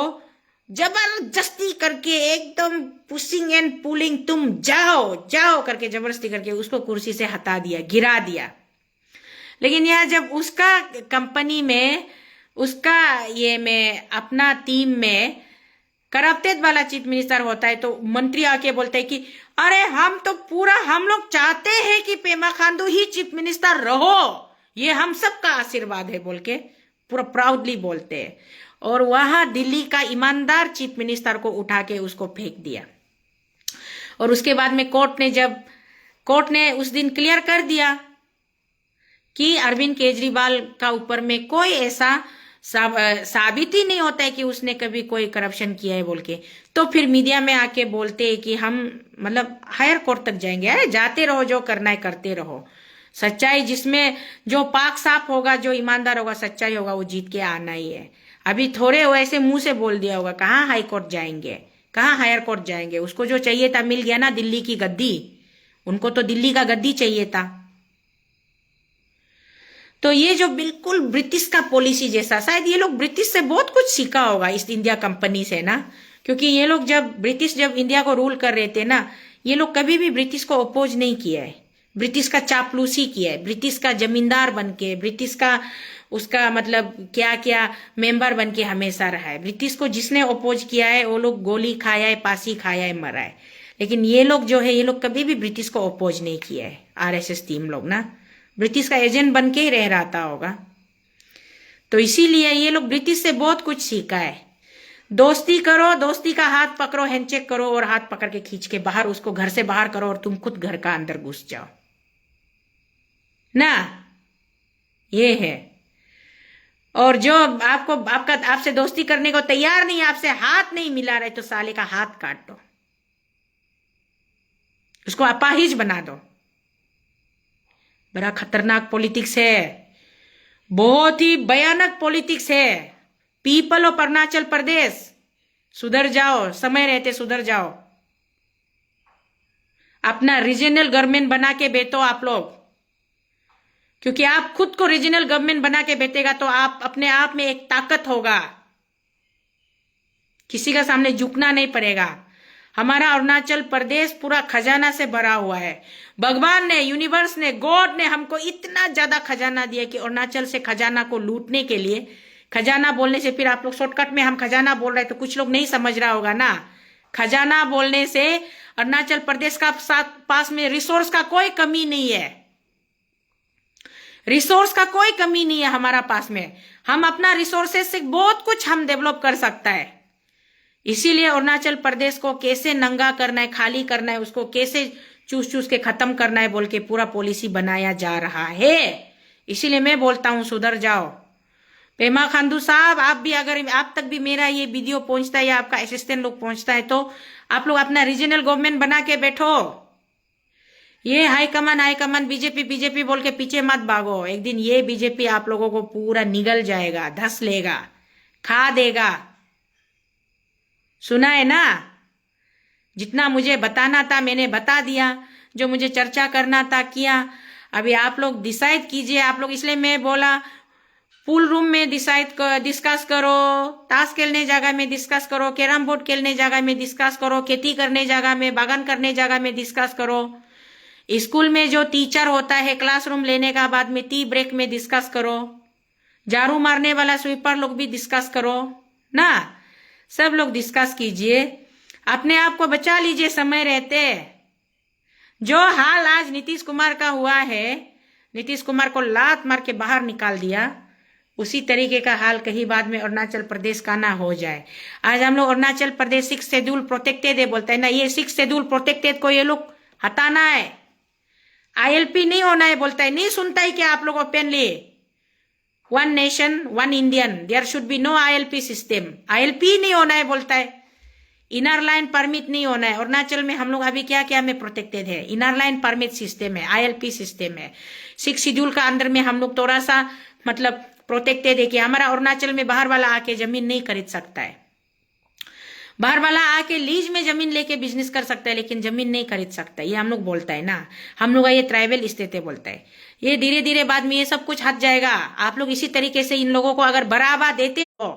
Speaker 1: जबरदस्ती करके एकदम पुशिंग एंड पुलिंग, तुम जाओ करके जबरदस्ती करके उसको कुर्सी से हटा दिया, गिरा दिया। लेकिन यह जब उसका कंपनी में उसका ये में अपना टीम में करप्टेड वाला चीफ मिनिस्टर होता है, तो मंत्री आके बोलते हैं कि अरे हम तो पूरा हम लोग चाहते हैं कि पेमा खांडू ही चीफ मिनिस्टर रहो, ये हम सबका आशीर्वाद है बोल के पूरा प्राउडली बोलते हैं। और वहां दिल्ली का ईमानदार चीफ मिनिस्टर को उठा के उसको फेंक दिया। और उसके बाद में कोर्ट ने उस दिन क्लियर कर दिया कि अरविंद केजरीवाल का ऊपर में कोई ऐसा साबित ही नहीं होता है कि उसने कभी कोई करप्शन किया है बोल के। तो फिर मीडिया में आके बोलते हैं कि हम मतलब हायर कोर्ट तक जाएंगे। अरे जाते रहो, जो करना है करते रहो। सच्चाई जिसमें जो पाक साफ होगा, जो ईमानदार होगा, सच्चाई होगा, वो जीत के आना ही है। अभी थोड़े वैसे मुंह से बोल दिया होगा, कहाँ हाई कोर्ट जाएंगे, कहाँ हायर कोर्ट जाएंगे। उसको जो चाहिए था मिल गया ना, दिल्ली की गद्दी। उनको तो दिल्ली का गद्दी चाहिए था। तो ये जो बिल्कुल ब्रिटिश का पॉलिसी जैसा, शायद ये लोग ब्रिटिश से बहुत कुछ सीखा होगा, इस इंडिया कंपनी से ना। क्योंकि ये लोग जब इंडिया को रूल कर रहे थे ना, ये लोग कभी भी ब्रिटिश को अपोज नहीं किया है। ब्रिटिश का चापलूसी किया है, ब्रिटिश का जमींदार बन के, ब्रिटिश का उसका मतलब क्या क्या मेंबर बन के हमेशा रहा है। ब्रिटिश को जिसने अपोज किया है वो लोग गोली खाया है, फांसी खाया है, मरा है। लेकिन ये लोग जो है, ये लोग कभी भी ब्रिटिश को अपोज नहीं किया है। आरएसएस टीम लोग ना ब्रिटिश का एजेंट बन के ही रह रहा होगा। तो इसीलिए ये लोग ब्रिटिश से बहुत कुछ सीखा है। दोस्ती करो, दोस्ती का हाथ पकड़ो, हैंडशेक करो, और हाथ पकड़ के खींच के बाहर उसको घर से बाहर करो, और तुम खुद घर का अंदर घुस जाओ ना। ये है। और जो आपसे दोस्ती करने को तैयार नहीं, आपसे हाथ नहीं मिला रहे, तो साले का हाथ काट दो, उसको अपाहिज बना दो। बड़ा खतरनाक पॉलिटिक्स है, बहुत ही भयानक पॉलिटिक्स है। पीपल ऑफ अरुणाचल प्रदेश, सुधर जाओ, समय रहते सुधर जाओ। अपना रीजनल गवर्नमेंट बना के बैठो आप लोग, क्योंकि आप खुद को रीजनल गवर्नमेंट बना के बैठेगा तो आप अपने आप में एक ताकत होगा, किसी का सामने झुकना नहीं पड़ेगा। हमारा अरुणाचल प्रदेश पूरा खजाना से भरा हुआ है। भगवान ने, यूनिवर्स ने, गॉड ने हमको इतना ज्यादा खजाना दिया कि अरुणाचल से खजाना को लूटने के लिए, खजाना बोलने से फिर आप लोग शॉर्टकट में हम खजाना बोल रहे हैं तो कुछ लोग नहीं समझ रहा होगा ना। खजाना बोलने से अरुणाचल प्रदेश का पास में रिसोर्स का कोई कमी नहीं है, रिसोर्स का कोई कमी नहीं है हमारा पास में। हम अपना रिसोर्सेस से बहुत कुछ हम डेवलप कर सकता है। इसीलिए अरुणाचल प्रदेश को कैसे नंगा करना है, खाली करना है, उसको कैसे चूस चूस के खत्म करना है बोल के पूरा पॉलिसी बनाया जा रहा है। इसीलिए मैं बोलता हूं सुधर जाओ। पेमा खांडू साहब, आप भी, अगर आप तक भी मेरा ये वीडियो पहुंचता है या आपका असिस्टेंट लोग पहुंचता है, तो आप लोग अपना रीजनल गवर्नमेंट बना के बैठो। ये हाईकमान बीजेपी बोल के पीछे मत भागो। एक दिन ये बीजेपी आप लोगों को पूरा निगल जाएगा, धस लेगा, खा देगा। सुना है ना? जितना मुझे बताना था मैंने बता दिया, जो मुझे चर्चा करना था किया। अभी आप लोग डिसाइड कीजिए। आप लोग, इसलिए मैं बोला पूल रूम में डिस्कस करो, ताश खेलने जगह में डिस्कस करो, कैरम बोर्ड खेलने जगह में डिस्कस करो, खेती करने जगह में, बागान करने जगह में डिस्कस करो। स्कूल में जो टीचर होता है क्लासरूम लेने का बाद में टी ब्रेक में डिस्कस करो। झाड़ू मारने वाला स्वीपर लोग भी डिस्कस करो ना। सब लोग डिस्कस कीजिए, अपने आप को बचा लीजिए समय रहते। जो हाल आज नीतीश कुमार का हुआ है, नीतीश कुमार को लात मार के बाहर निकाल दिया, उसी तरीके का हाल कहीं बाद में अरुणाचल प्रदेश का ना हो जाए। आज हम लोग अरुणाचल प्रदेश 6 शेड्यूल प्रोटेक्टेड है बोलते हैं ना, ये 6 शेड्यूल प्रोटेक्टेड को ये लोग हटाना है। आईएलपी नहीं होना है बोलता है, नहीं सुनता है क्या आप लोग openly? One nation one Indian, there should be no ILP system. ILP नहीं होना है बोलता है, इनर लाइन परमिट नहीं होना है। अरुणाचल में हम लोग अभी क्या क्या में प्रोटेक्टेड है, इनर लाइन परमिट सिस्टम है, आईएलपी सिस्टम है। 6 शेड्यूल का अंदर में हम लोग थोड़ा सा मतलब प्रोटेक्टेड है कि हमारा अरुणाचल में बाहर वाला आके जमीन नहीं खरीद सकता है। बाहर वाला आके लीज में जमीन लेके बिजनेस कर सकता है, लेकिन जमीन नहीं खरीद सकता। ये हम लोग बोलता है ना, हम लोग ये ट्राइबल स्टेट बोलता है। ये धीरे धीरे बाद में ये सब कुछ हट जाएगा। आप लोग इसी तरीके से इन लोगों को अगर बढ़ावा देते हो,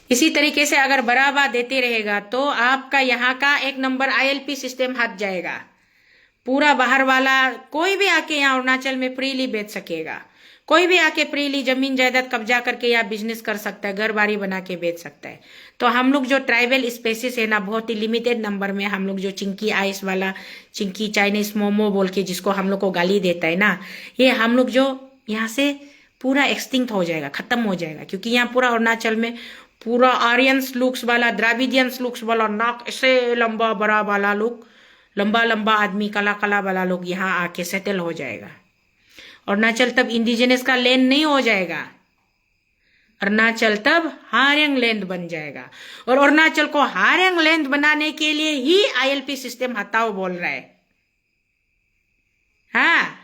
Speaker 1: इसी तरीके से अगर बढ़ावा देते रहेगा तो आपका यहाँ का 1 नंबर आईएलपी सिस्टम हट जाएगा। पूरा बाहर वाला कोई भी आके यहाँ अरुणाचल में फ्रीली बेच सकेगा, कोई भी आके फ्रीली जमीन जायदाद कब्जा करके या बिजनेस कर सकता है, घर बारी बना के बेच सकता है। तो हम लोग जो ट्राइबल स्पेसिस है ना, बहुत ही लिमिटेड नंबर में हम लोग जो चिंकी आइस वाला, चिंकी चाइनीज मोमो बोल के जिसको हम लोग को गाली देता है ना, ये हम लोग जो यहाँ से पूरा एक्सटिंक्ट हो जाएगा, खत्म हो जाएगा। क्योंकि यहाँ पूरा अरुणाचल में पूरा आर्यंस लुक्स वाला, द्राविडियंस लुक्स वाला, नाक ऐसे लंबा बड़ा वाला लोग, लंबा लंबा आदमी, काला काला वाला लोग यहाँ आके सेटल हो जाएगा। अरुणाचल तब इंडिजिनस का लैंड नहीं हो जाएगा, अरुणाचल तब हारेंग लैंड बन जाएगा। और अरुणाचल को हारेंग लैंड बनाने के लिए ही आईएलपी सिस्टम हटाओ बोल रहा है। हाँ,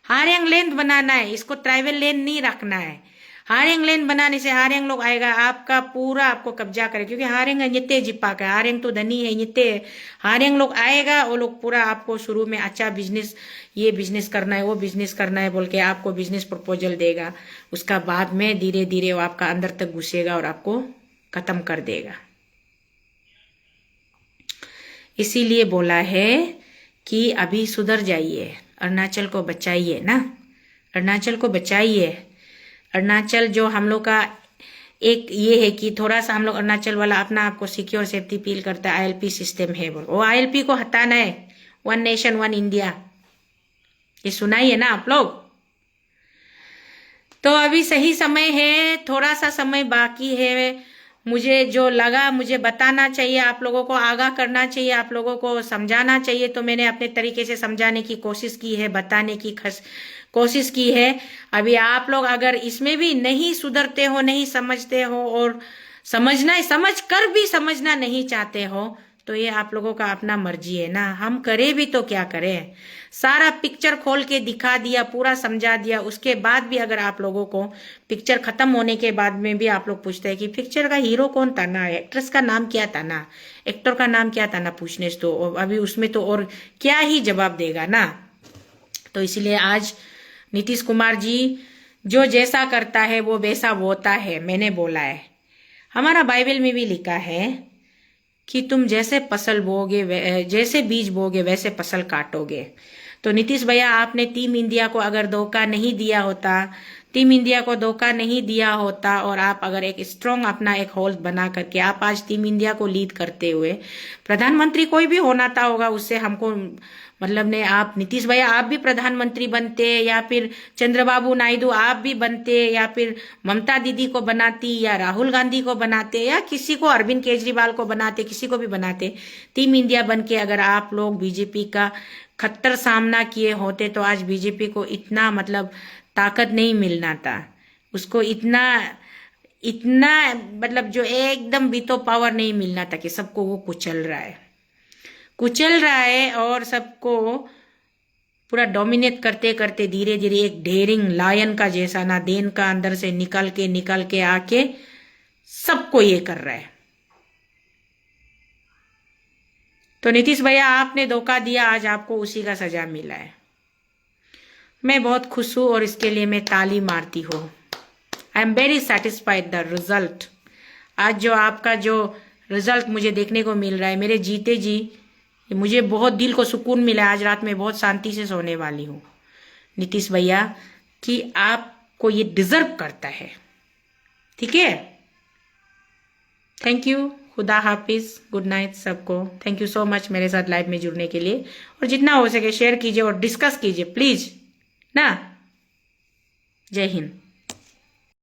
Speaker 1: हारेंग लैंड बनाना है, इसको ट्राइबल लैंड नहीं रखना है। हारेंग लैंड बनाने से हारेंग लोग आएगा, आपका पूरा आपको कब्जा करे। क्योंकि हारेंग नित्य जिप्पा का, हारेंग तो धनी है नित्य। हारेंग लोग आएगा, वो लोग पूरा आपको शुरू में अच्छा बिजनेस, ये बिजनेस करना है, वो बिजनेस करना है बोल के आपको बिजनेस प्रपोजल देगा। उसका बाद में धीरे धीरे वो आपका अंदर तक घुसेगा और आपको खत्म कर देगा। इसीलिए बोला है कि अभी सुधर जाइए, अरुणाचल को बचाइए ना, अरुणाचल को बचाइए। अरुणाचल जो हम लोग का एक ये है कि थोड़ा सा हम लोग अरुणाचल वाला अपना आपको सिक्योर सेफ्टी फील करता है, आईएलपी सिस्टम है बोल, वो आईएलपी को हटाना है। वन नेशन वन इंडिया, ये सुनाइए ना आप लोग। तो अभी सही समय है, थोड़ा सा समय बाकी है। मुझे जो लगा मुझे बताना चाहिए, आप लोगों को आगाह करना चाहिए, आप लोगों को समझाना चाहिए। तो मैंने अपने तरीके से समझाने की कोशिश की है, बताने की कोशिश की है। अभी आप लोग अगर इसमें भी नहीं सुधरते हो, नहीं समझते हो, और समझ कर भी समझना नहीं चाहते हो, तो ये आप लोगों का अपना मर्जी है ना। हम करे भी तो क्या करें, सारा पिक्चर खोल के दिखा दिया, पूरा समझा दिया। उसके बाद भी अगर आप लोगों को पिक्चर खत्म होने के बाद में भी आप लोग पूछते हैं कि पिक्चर का हीरो कौन था ना, एक्ट्रेस का नाम क्या था ना, एक्टर का नाम क्या था ना, पूछने से तो अभी उसमें तो और क्या ही जवाब देगा ना। तो इसलिए आज नीतीश कुमार जी जो जैसा करता है वो वैसा बोता है, मैंने बोला है। हमारा बाइबल में भी लिखा है कि तुम जैसे फसल बोगे, जैसे बीज बोगे वैसे फसल काटोगे। तो नीतीश भैया, आपने टीम इंडिया को अगर धोखा नहीं दिया होता, टीम इंडिया को धोखा नहीं दिया होता, और आप अगर एक स्ट्रॉन्ग अपना एक होल्ड बना करके आप आज टीम इंडिया को लीड करते हुए प्रधानमंत्री कोई भी होना था होगा, उससे हमको मतलब ने, आप नीतीश भैया आप भी प्रधानमंत्री बनते, या फिर चंद्रबाबू नायडू आप भी बनते, या फिर ममता दीदी को बनाती, या राहुल गांधी को बनाते, या किसी को, अरविंद केजरीवाल को बनाते, किसी को भी बनाते। टीम इंडिया बन के अगर आप लोग बीजेपी का खत्तर सामना किए होते तो आज बीजेपी को इतना मतलब ताकत नहीं मिलना था, उसको इतना इतना मतलब जो एकदम बीतो पावर नहीं मिलना था कि सबको वो कुचल रहा है और सबको पूरा डोमिनेट करते करते धीरे धीरे एक डेयरिंग लायन का जैसा ना, देन का अंदर से निकल के आके सबको ये कर रहा है। तो नीतीश भैया आपने धोखा दिया, आज आपको उसी का सजा मिला है। मैं बहुत खुश हूँ और इसके लिए मैं ताली मारती हूँ। I am very satisfied the result. आज जो आपका जो रिजल्ट मुझे देखने को मिल रहा है, मेरे जीते जी मुझे बहुत दिल को सुकून मिला। आज रात में बहुत शांति से सोने वाली हूँ नीतीश भैया, कि आपको ये डिजर्व करता है। ठीक है, थैंक यू, खुदा हाफिज, गुड नाइट सबको। थैंक यू सो मच मेरे साथ लाइव में जुड़ने के लिए, और जितना हो सके शेयर कीजिए और डिस्कस कीजिए प्लीज ना। जय हिंद।